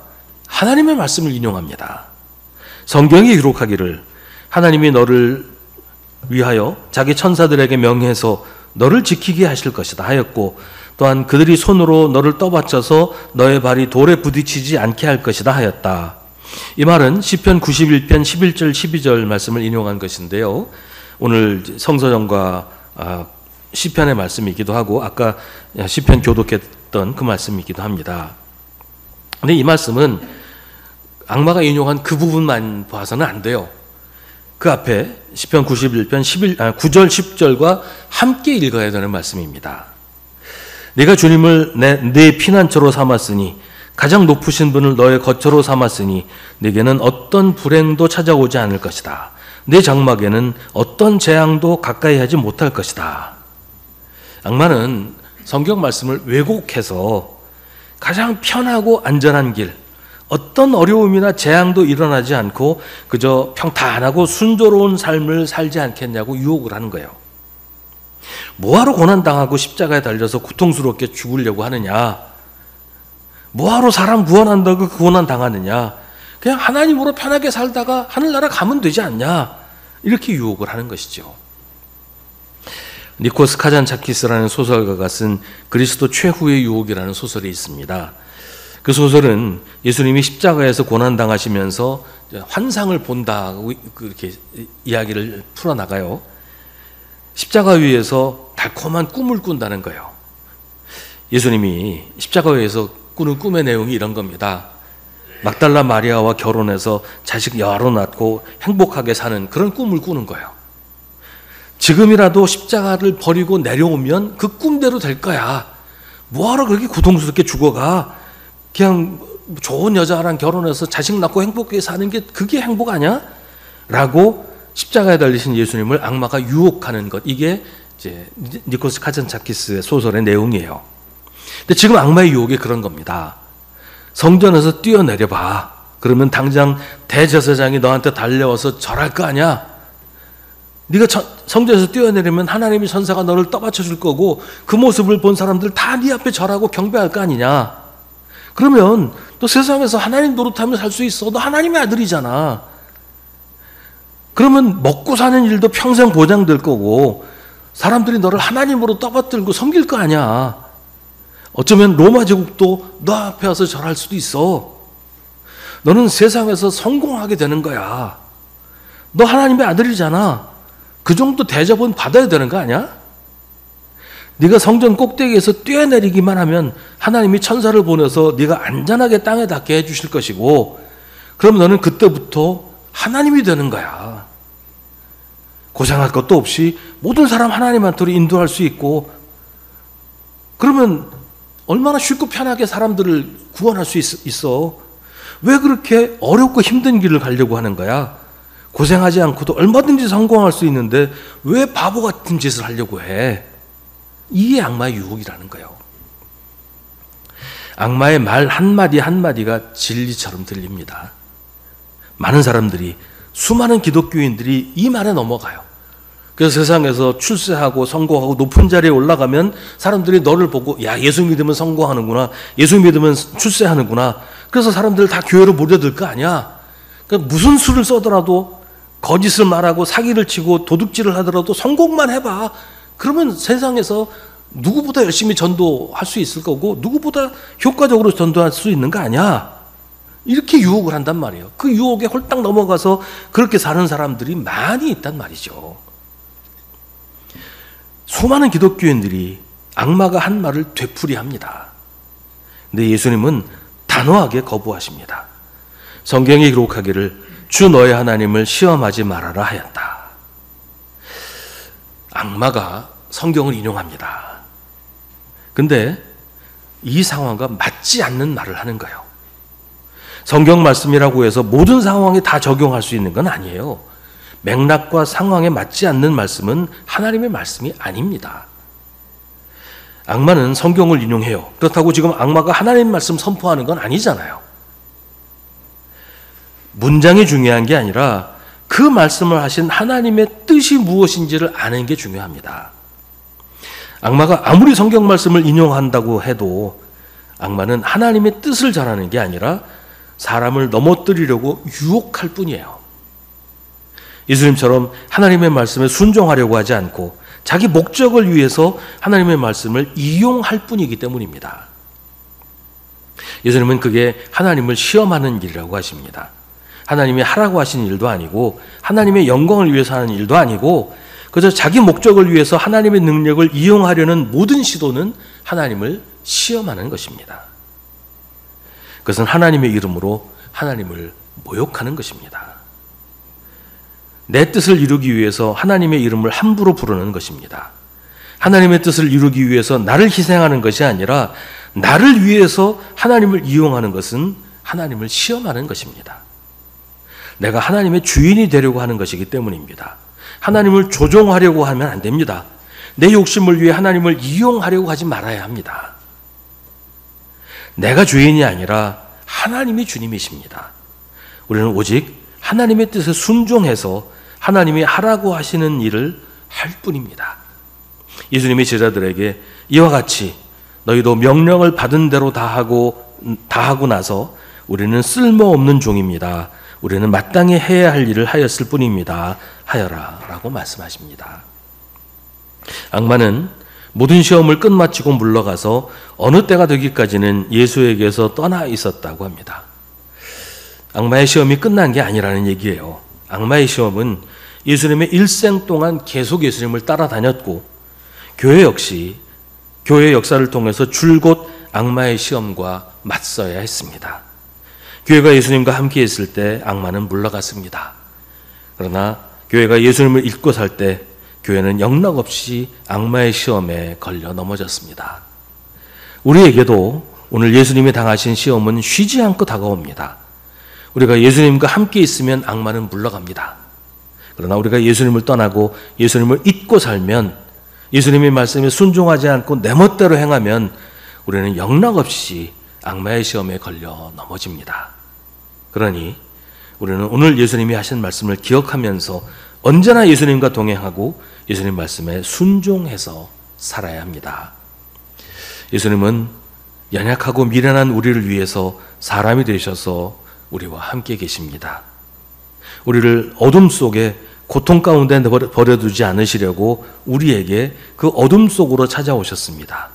A: 하나님의 말씀을 인용합니다. 성경이 기록하기를 하나님이 너를 위하여 자기 천사들에게 명해서 너를 지키게 하실 것이다 하였고, 또한 그들이 손으로 너를 떠받쳐서 너의 발이 돌에 부딪히지 않게 할 것이다 하였다. 이 말은 시편 91편 11절 12절 말씀을 인용한 것인데요. 오늘 성서정과 시편의 말씀이기도 하고 아까 시편 교독했던 그 말씀이기도 합니다. 근데 이 말씀은 악마가 인용한 그 부분만 봐서는 안 돼요. 그 앞에 시편 91편 9절 10절과 함께 읽어야 되는 말씀입니다. 네가 주님을 내 피난처로 삼았으니 가장 높으신 분을 너의 거처로 삼았으니 네게는 어떤 불행도 찾아오지 않을 것이다. 내 장막에는 어떤 재앙도 가까이 하지 못할 것이다. 악마는 성경 말씀을 왜곡해서 가장 편하고 안전한 길, 어떤 어려움이나 재앙도 일어나지 않고 그저 평탄하고 순조로운 삶을 살지 않겠냐고 유혹을 하는 거예요. 뭐하러 고난당하고 십자가에 달려서 고통스럽게 죽으려고 하느냐? 뭐하러 사람 구원한다고 그 고난 당하느냐? 그냥 하나님으로 편하게 살다가 하늘나라 가면 되지 않냐? 이렇게 유혹을 하는 것이죠. 니코스 카잔차키스라는 소설가가 쓴 그리스도 최후의 유혹이라는 소설이 있습니다. 그 소설은 예수님이 십자가에서 고난당하시면서 환상을 본다고 그렇게 이야기를 풀어나가요. 십자가 위에서 달콤한 꿈을 꾼다는 거예요. 예수님이 십자가 위에서 꾸는 꿈의 내용이 이런 겁니다. 막달라 마리아와 결혼해서 자식 여러 낳고 행복하게 사는 그런 꿈을 꾸는 거예요. 지금이라도 십자가를 버리고 내려오면 그 꿈대로 될 거야. 뭐하러 그렇게 고통스럽게 죽어가? 그냥 좋은 여자랑 결혼해서 자식 낳고 행복하게 사는 게 그게 행복 아니야? 라고 십자가에 달리신 예수님을 악마가 유혹하는 것. 이게 이제 니코스 카잔차키스의 소설의 내용이에요. 근데 지금 악마의 유혹이 그런 겁니다. 성전에서 뛰어내려 봐. 그러면 당장 대제사장이 너한테 달려와서 절할 거 아니야? 네가 성전에서 뛰어내리면 하나님의 천사가 너를 떠받쳐 줄 거고 그 모습을 본 사람들 다 네 앞에 절하고 경배할 거 아니냐? 그러면 너 세상에서 하나님 노릇하며 살 수 있어. 너 하나님의 아들이잖아. 그러면 먹고 사는 일도 평생 보장될 거고 사람들이 너를 하나님으로 떠받들고 섬길 거 아니야. 어쩌면 로마 제국도 너 앞에 와서 절할 수도 있어. 너는 세상에서 성공하게 되는 거야. 너 하나님의 아들이잖아. 그 정도 대접은 받아야 되는 거 아니야? 네가 성전 꼭대기에서 뛰어내리기만 하면 하나님이 천사를 보내서 네가 안전하게 땅에 닿게 해주실 것이고, 그럼 너는 그때부터 하나님이 되는 거야. 고생할 것도 없이 모든 사람 하나님한테로 인도할 수 있고, 그러면 얼마나 쉽고 편하게 사람들을 구원할 수 있어. 왜 그렇게 어렵고 힘든 길을 가려고 하는 거야? 고생하지 않고도 얼마든지 성공할 수 있는데 왜 바보 같은 짓을 하려고 해? 이게 악마의 유혹이라는 거예요. 악마의 말 한마디 한마디가 진리처럼 들립니다. 많은 사람들이, 수많은 기독교인들이 이 말에 넘어가요. 그래서 세상에서 출세하고 성공하고 높은 자리에 올라가면 사람들이 너를 보고 야, 예수 믿으면 성공하는구나, 예수 믿으면 출세하는구나. 그래서 사람들 다 교회로 몰려들 거 아니야. 그러니까 무슨 수를 써더라도, 거짓을 말하고 사기를 치고 도둑질을 하더라도 성공만 해봐. 그러면 세상에서 누구보다 열심히 전도할 수 있을 거고 누구보다 효과적으로 전도할 수 있는 거 아니야. 이렇게 유혹을 한단 말이에요. 그 유혹에 홀딱 넘어가서 그렇게 사는 사람들이 많이 있단 말이죠. 수많은 기독교인들이 악마가 한 말을 되풀이합니다. 근데 예수님은 단호하게 거부하십니다. 성경에 기록하기를 주 너의 하나님을 시험하지 말아라 하였다. 악마가 성경을 인용합니다. 근데 이 상황과 맞지 않는 말을 하는 거예요. 성경 말씀이라고 해서 모든 상황에 다 적용할 수 있는 건 아니에요. 맥락과 상황에 맞지 않는 말씀은 하나님의 말씀이 아닙니다. 악마는 성경을 인용해요. 그렇다고 지금 악마가 하나님 말씀 선포하는 건 아니잖아요. 문장이 중요한 게 아니라 그 말씀을 하신 하나님의 뜻이 무엇인지를 아는 게 중요합니다. 악마가 아무리 성경 말씀을 인용한다고 해도 악마는 하나님의 뜻을 전하는 게 아니라 사람을 넘어뜨리려고 유혹할 뿐이에요. 예수님처럼 하나님의 말씀에 순종하려고 하지 않고 자기 목적을 위해서 하나님의 말씀을 이용할 뿐이기 때문입니다. 예수님은 그게 하나님을 시험하는 일이라고 하십니다. 하나님이 하라고 하신 일도 아니고 하나님의 영광을 위해서 하는 일도 아니고 그저 자기 목적을 위해서 하나님의 능력을 이용하려는 모든 시도는 하나님을 시험하는 것입니다. 그것은 하나님의 이름으로 하나님을 모욕하는 것입니다. 내 뜻을 이루기 위해서 하나님의 이름을 함부로 부르는 것입니다. 하나님의 뜻을 이루기 위해서 나를 희생하는 것이 아니라 나를 위해서 하나님을 이용하는 것은 하나님을 시험하는 것입니다. 내가 하나님의 주인이 되려고 하는 것이기 때문입니다. 하나님을 조종하려고 하면 안 됩니다. 내 욕심을 위해 하나님을 이용하려고 하지 말아야 합니다. 내가 주인이 아니라 하나님이 주님이십니다. 우리는 오직 하나님의 뜻에 순종해서 하나님이 하라고 하시는 일을 할 뿐입니다. 예수님이 제자들에게 이와 같이 너희도 명령을 받은 대로 다 하고 나서 우리는 쓸모없는 종입니다. 우리는 마땅히 해야 할 일을 하였을 뿐입니다. 하여라 라고 말씀하십니다. 악마는 모든 시험을 끝마치고 물러가서 어느 때가 되기까지는 예수에게서 떠나 있었다고 합니다. 악마의 시험이 끝난 게 아니라는 얘기예요. 악마의 시험은 예수님의 일생 동안 계속 예수님을 따라다녔고 교회 역시 교회 역사를 통해서 줄곧 악마의 시험과 맞서야 했습니다. 교회가 예수님과 함께 있을 때 악마는 물러갔습니다. 그러나 교회가 예수님을 잊고 살 때 교회는 영락없이 악마의 시험에 걸려 넘어졌습니다. 우리에게도 오늘 예수님이 당하신 시험은 쉬지 않고 다가옵니다. 우리가 예수님과 함께 있으면 악마는 물러갑니다. 그러나 우리가 예수님을 떠나고 예수님을 잊고 살면, 예수님의 말씀에 순종하지 않고 내 멋대로 행하면 우리는 영락없이 악마의 시험에 걸려 넘어집니다. 그러니 우리는 오늘 예수님이 하신 말씀을 기억하면서 언제나 예수님과 동행하고 예수님 말씀에 순종해서 살아야 합니다. 예수님은 연약하고 미련한 우리를 위해서 사람이 되셔서 우리와 함께 계십니다. 우리를 어둠 속에 고통 가운데 버려두지 않으시려고 우리에게 그 어둠 속으로 찾아오셨습니다.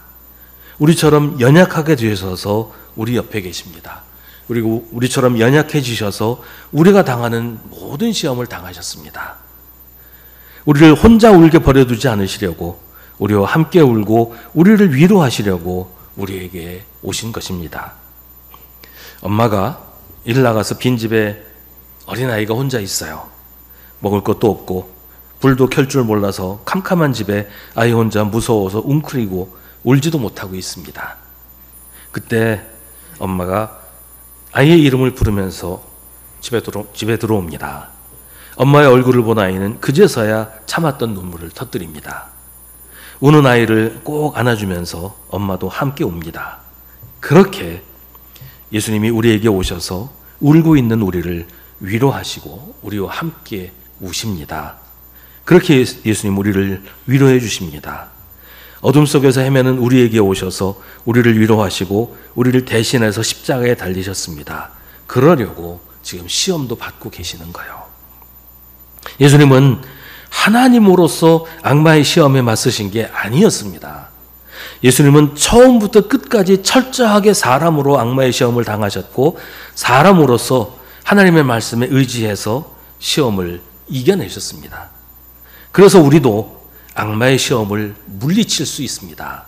A: 우리처럼 연약하게 되셔서 우리 옆에 계십니다. 그리고 우리처럼 연약해지셔서 우리가 당하는 모든 시험을 당하셨습니다. 우리를 혼자 울게 버려두지 않으시려고, 우리와 함께 울고 우리를 위로하시려고 우리에게 오신 것입니다. 엄마가 일 나가서 빈집에 어린아이가 혼자 있어요. 먹을 것도 없고 불도 켤 줄 몰라서 캄캄한 집에 아이 혼자 무서워서 웅크리고 울지도 못하고 있습니다. 그때 엄마가 아이의 이름을 부르면서 집에 들어옵니다. 엄마의 얼굴을 본 아이는 그제서야 참았던 눈물을 터뜨립니다. 우는 아이를 꼭 안아주면서 엄마도 함께 웁니다. 그렇게 예수님이 우리에게 오셔서 울고 있는 우리를 위로하시고 우리와 함께 우십니다. 그렇게 예수님 우리를 위로해 주십니다. 어둠 속에서 헤매는 우리에게 오셔서 우리를 위로하시고 우리를 대신해서 십자가에 달리셨습니다. 그러려고 지금 시험도 받고 계시는 거예요. 예수님은 하나님으로서 악마의 시험에 맞서신 게 아니었습니다. 예수님은 처음부터 끝까지 철저하게 사람으로 악마의 시험을 당하셨고 사람으로서 하나님의 말씀에 의지해서 시험을 이겨내셨습니다. 그래서 우리도 악마의 시험을 물리칠 수 있습니다.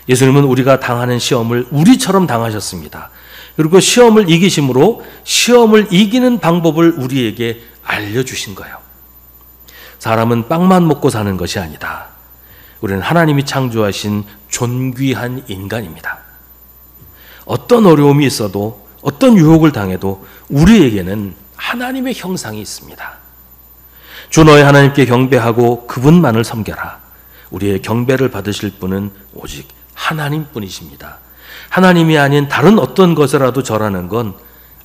A: 예수님은 우리가 당하는 시험을 우리처럼 당하셨습니다. 그리고 시험을 이기심으로 시험을 이기는 방법을 우리에게 알려주신 거예요. 사람은 빵만 먹고 사는 것이 아니다. 우리는 하나님이 창조하신 존귀한 인간입니다. 어떤 어려움이 있어도 어떤 유혹을 당해도 우리에게는 하나님의 형상이 있습니다. 주 너의 하나님께 경배하고 그분만을 섬겨라. 우리의 경배를 받으실 분은 오직 하나님뿐이십니다. 하나님이 아닌 다른 어떤 것이라도 절하는 건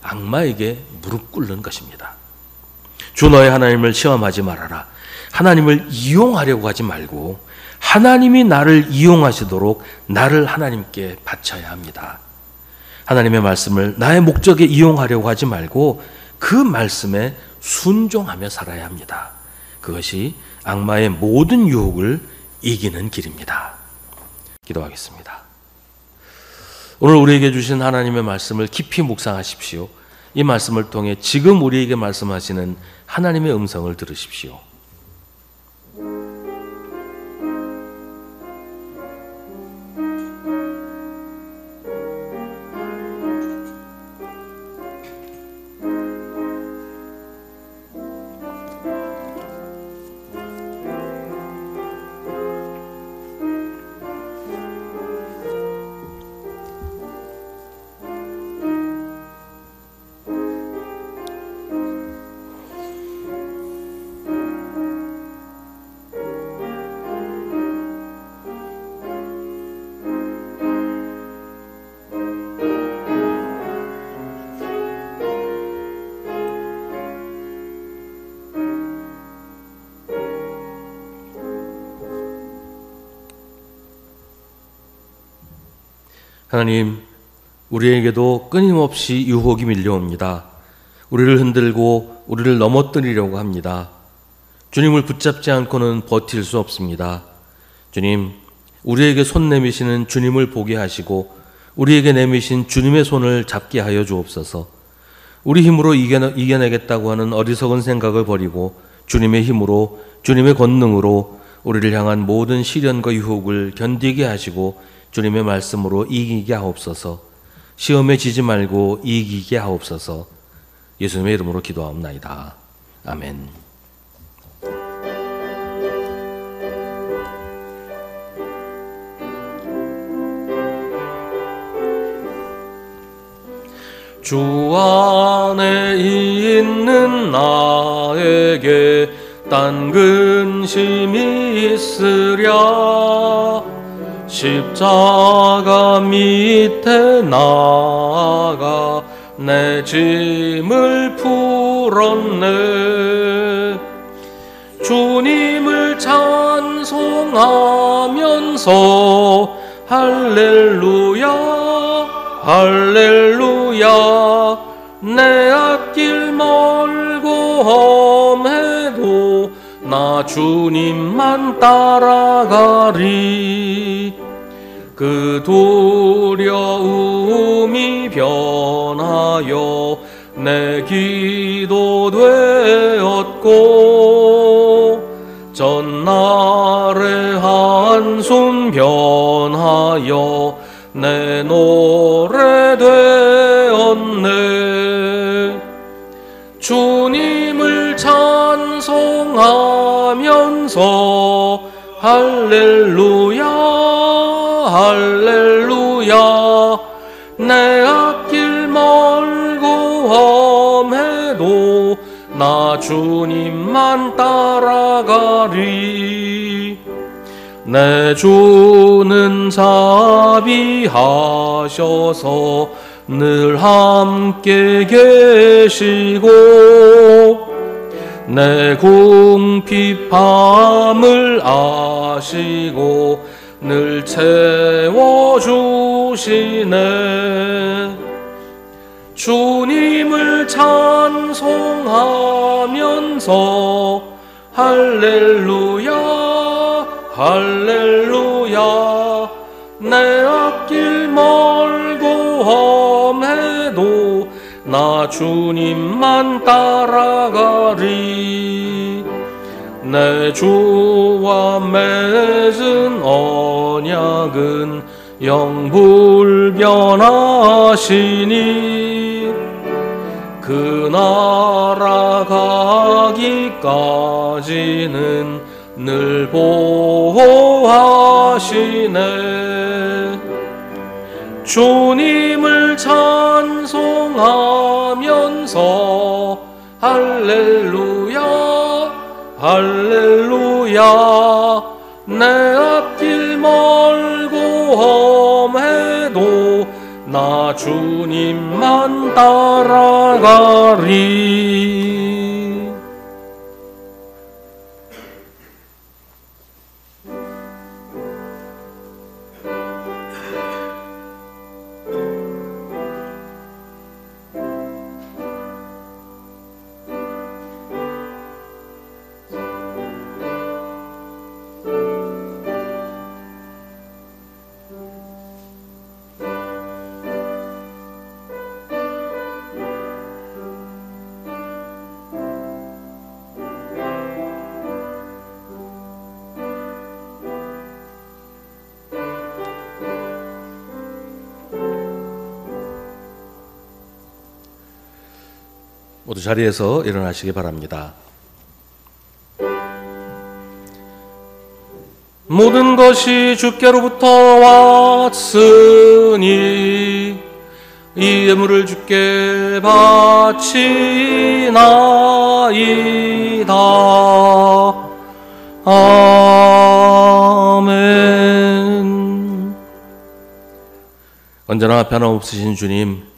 A: 악마에게 무릎 꿇는 것입니다. 주 너의 하나님을 시험하지 말아라. 하나님을 이용하려고 하지 말고 하나님이 나를 이용하시도록 나를 하나님께 바쳐야 합니다. 하나님의 말씀을 나의 목적에 이용하려고 하지 말고 그 말씀에 순종하며 살아야 합니다. 그것이 악마의 모든 유혹을 이기는 길입니다. 기도하겠습니다. 오늘 우리에게 주신 하나님의 말씀을 깊이 묵상하십시오. 이 말씀을 통해 지금 우리에게 말씀하시는 하나님의 음성을 들으십시오. 하나님, 우리에게도 끊임없이 유혹이 밀려옵니다. 우리를 흔들고 우리를 넘어뜨리려고 합니다. 주님을 붙잡지 않고는 버틸 수 없습니다. 주님, 우리에게 손 내미시는 주님을 보게 하시고 우리에게 내미신 주님의 손을 잡게 하여 주옵소서. 우리 힘으로 이겨내겠다고 하는 어리석은 생각을 버리고 주님의 힘으로, 주님의 권능으로 우리를 향한 모든 시련과 유혹을 견디게 하시고 주님의 말씀으로 이기게 하옵소서. 시험에 지지 말고 이기게 하옵소서. 예수님의 이름으로 기도하옵나이다. 아멘. 주 안에 있는 나에게 딴 근심이 있으랴. 십자가 밑에 나아가 내 짐을 풀었네. 주님을 찬송하면서 할렐루야 할렐루야. 내 앞길 멀고 험해도 나 주님만 따라가리. 그 두려움이 변하여 내 기도 되었고 전날의 한숨 변하여 내 노래 되었네. 주님을 찬송하면서 할렐루야 할렐루야. 내 앞길 멀고 험해도 나 주님만 따라가리. 내 주는 자비하셔서 늘 함께 계시고 내 궁핍함을 아시고 늘 채워주시네. 주님을 찬송하면서 할렐루야 할렐루야. 내 앞길 멀고 험해도 나 주님만 따라가리. 내 주와 맺은 언약은 영불변하시니 그 나라 가기까지는 늘 보호하시네. 주님을 찬송하면서 할렐루야 할렐루야. 내 앞길 멀고 험해도 나 주님만 따라가리. 모두 자리에서 일어나시기 바랍니다. 모든 것이 주께로부터 왔으니 이 예물을 주께 바치나이다. 아멘. 언제나 변함없으신 주님,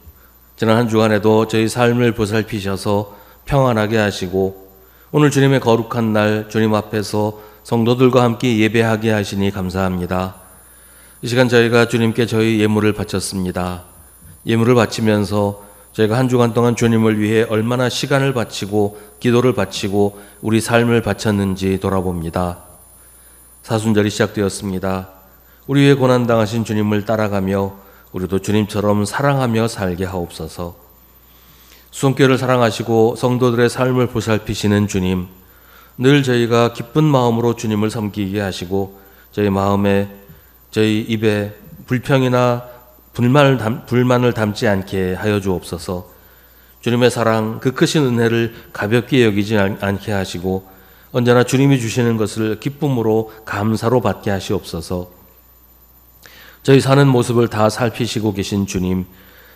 A: 지난 한 주간에도 저희 삶을 보살피셔서 평안하게 하시고 오늘 주님의 거룩한 날 주님 앞에서 성도들과 함께 예배하게 하시니 감사합니다. 이 시간 저희가 주님께 저희 예물을 바쳤습니다. 예물을 바치면서 저희가 한 주간 동안 주님을 위해 얼마나 시간을 바치고 기도를 바치고 우리 삶을 바쳤는지 돌아봅니다. 사순절이 시작되었습니다. 우리 위해 고난당하신 주님을 따라가며 우리도 주님처럼 사랑하며 살게 하옵소서. 수성교회를 사랑하시고 성도들의 삶을 보살피시는 주님, 늘 저희가 기쁜 마음으로 주님을 섬기게 하시고 저희 마음에 저희 입에 불평이나 불만을 담지 않게 하여 주옵소서. 주님의 사랑, 그 크신 은혜를 가볍게 여기지 않게 하시고 언제나 주님이 주시는 것을 기쁨으로 감사로 받게 하시옵소서. 저희 사는 모습을 다 살피시고 계신 주님,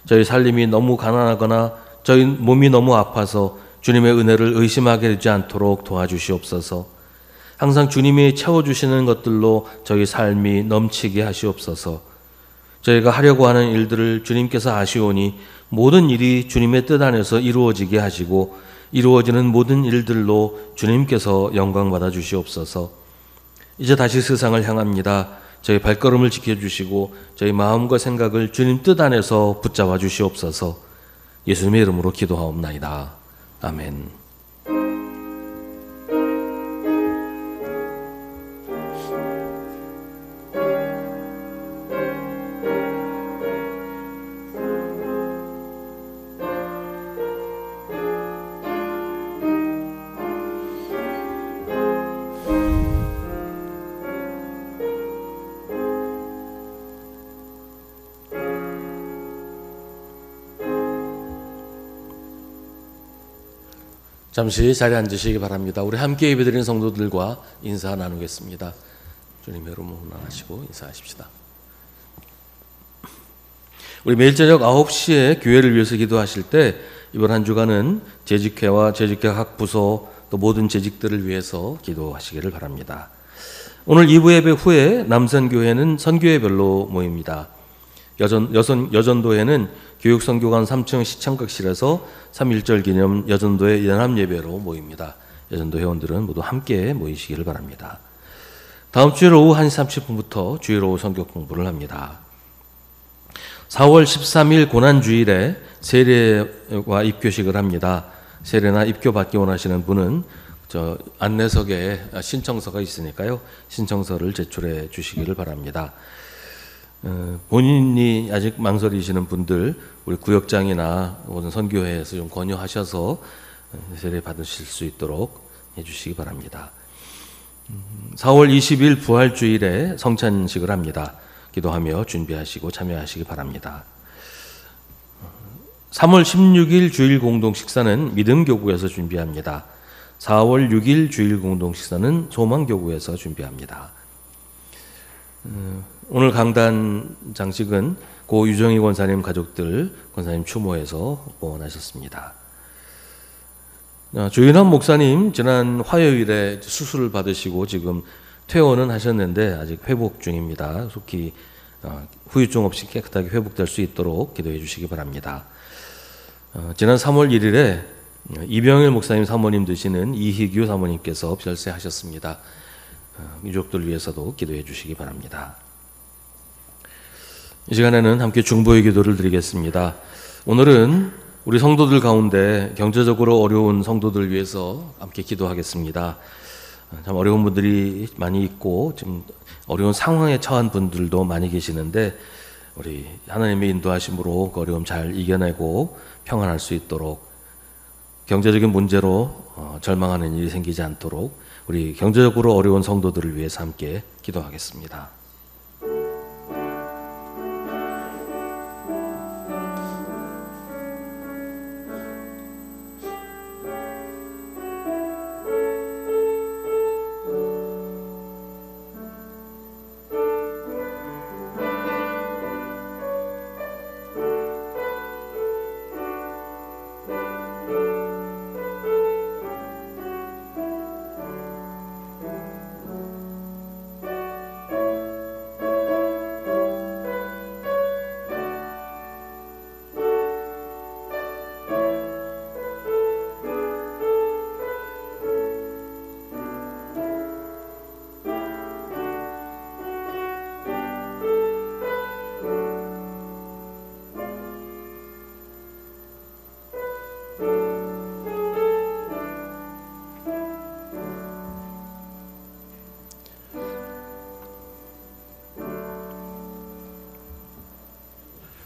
A: 저희 살림이 너무 가난하거나 저희 몸이 너무 아파서 주님의 은혜를 의심하게 되지 않도록 도와주시옵소서. 항상 주님이 채워주시는 것들로 저희 삶이 넘치게 하시옵소서. 저희가 하려고 하는 일들을 주님께서 아시오니 모든 일이 주님의 뜻 안에서 이루어지게 하시고 이루어지는 모든 일들로 주님께서 영광 받아 주시옵소서. 이제 다시 세상을 향합니다. 저희 발걸음을 지켜주시고 저희 마음과 생각을 주님 뜻 안에서 붙잡아 주시옵소서. 예수님의 이름으로 기도하옵나이다. 아멘. 잠시 자리에 앉으시기 바랍니다. 우리 함께 예배드리는 성도들과 인사 나누겠습니다. 주님의 이름으로 훈련하시고 인사하십시다. 우리 매일 저녁 9시에 교회를 위해서 기도하실 때 이번 한 주간은 재직회와 재직회 각 부서 또 모든 재직들을 위해서 기도하시기를 바랍니다. 오늘 2부 예배 후에 남선교회는 선교회별로 모입니다. 여전도회는 교육선교관 3층 시청각실에서 3.1절 기념 여전도회 연합예배로 모입니다. 여전도 회원들은 모두 함께 모이시기를 바랍니다. 다음 주일 오후 1시 30분부터 주일 오후 선교 공부를 합니다. 4월 13일 고난주일에 세례와 입교식을 합니다. 세례나 입교 받기 원하시는 분은 저 안내석에 신청서가 있으니까요. 신청서를 제출해 주시기를 바랍니다. 본인이 아직 망설이시는 분들 우리 구역장이나 모든 선교회에서 좀 권유하셔서 세례 받으실 수 있도록 해주시기 바랍니다. 4월 20일 부활주일에 성찬식을 합니다. 기도하며 준비하시고 참여하시기 바랍니다. 3월 16일 주일 공동 식사는 믿음교구에서 준비합니다. 4월 6일 주일 공동 식사는 소망교구에서 준비합니다. 오늘 강단 장식은 고 유정희 권사님 가족들 권사님 추모해서 봉헌하셨습니다. 조윤환 목사님 지난 화요일에 수술을 받으시고 지금 퇴원은 하셨는데 아직 회복 중입니다. 속히 후유증 없이 깨끗하게 회복될 수 있도록 기도해 주시기 바랍니다. 지난 3월 1일에 이병일 목사님 사모님 되시는 이희규 사모님께서 별세하셨습니다. 유족들 위해서도 기도해 주시기 바랍니다. 이 시간에는 함께 중보의 기도를 드리겠습니다. 오늘은 우리 성도들 가운데 경제적으로 어려운 성도들 위해서 함께 기도하겠습니다. 참 어려운 분들이 많이 있고 지금 어려운 상황에 처한 분들도 많이 계시는데 우리 하나님의 인도하심으로 그 어려움 잘 이겨내고 평안할 수 있도록 경제적인 문제로 절망하는 일이 생기지 않도록 우리 경제적으로 어려운 성도들을 위해서 함께 기도하겠습니다.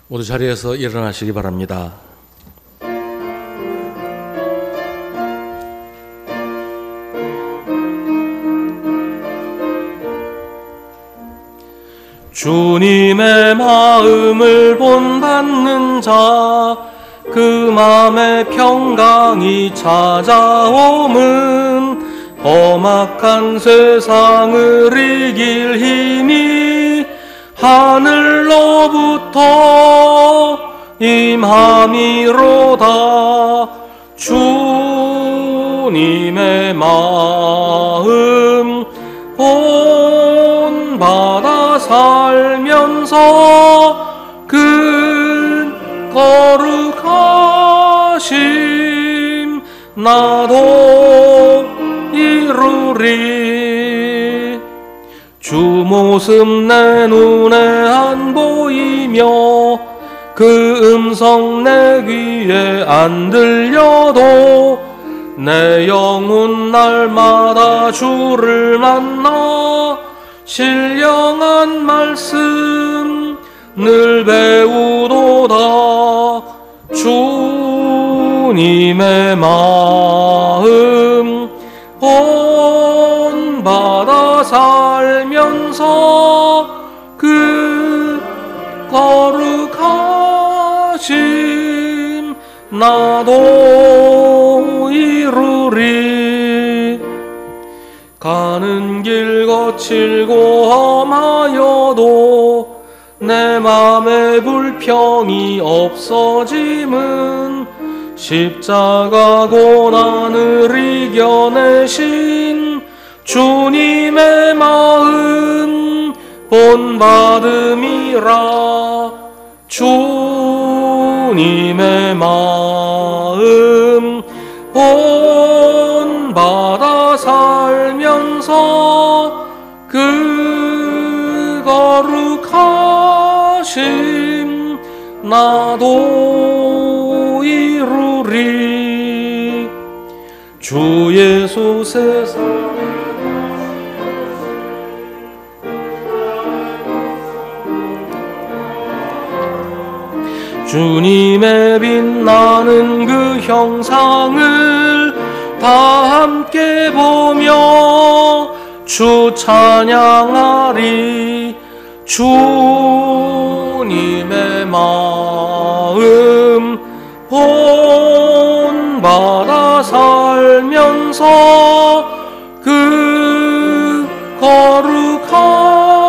A: 모두 자리에서 일어나시기 바랍니다. 주님의 마음을 본받는 자, 그 마음의 평강이 찾아옴은 험악한 세상을 이길 힘이 하늘로부터 임함이로다. 주님의 마음 본받아 살면서 그 거룩하심 나도 이루리. 주 모습 내 눈에 안 보이며 그 음성 내 귀에 안 들려도 내 영혼 날마다 주를 만나 신령한 말씀 늘 배우도다. 주님의 마음 본받아 살면서 그 거룩하심 나도 이루리. 가는 길 거칠고 험하여도 내 맘에 불평이 없어짐은 십자가 고난을 이겨내신 주님의 마음 본받음이라. 주님의 마음 본받아 살면서 그 거룩하심 나도 이루리. 주 예수 세상에 주님의 빛나는 그 형상을 다 함께 보며 주 찬양하리. 주님의 마음 본받아 살면서 그 거룩하신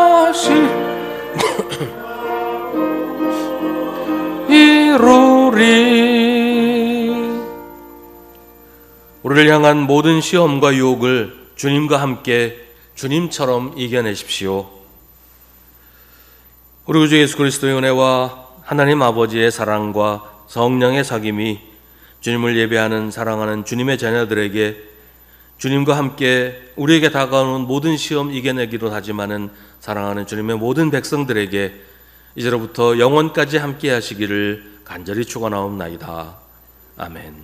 A: 이루리. 우리를 향한 모든 시험과 유혹을 주님과 함께 주님처럼 이겨내십시오. 우리 구주 예수 그리스도의 은혜와 하나님 아버지의 사랑과 성령의 사귐이 주님을 예배하는 사랑하는 주님의 자녀들에게 주님과 함께 우리에게 다가오는 모든 시험 이겨내기로 하지만은 사랑하는 주님의 모든 백성들에게 이제로부터 영원까지 함께 하시기를 간절히 축원하옵나이다. 아멘.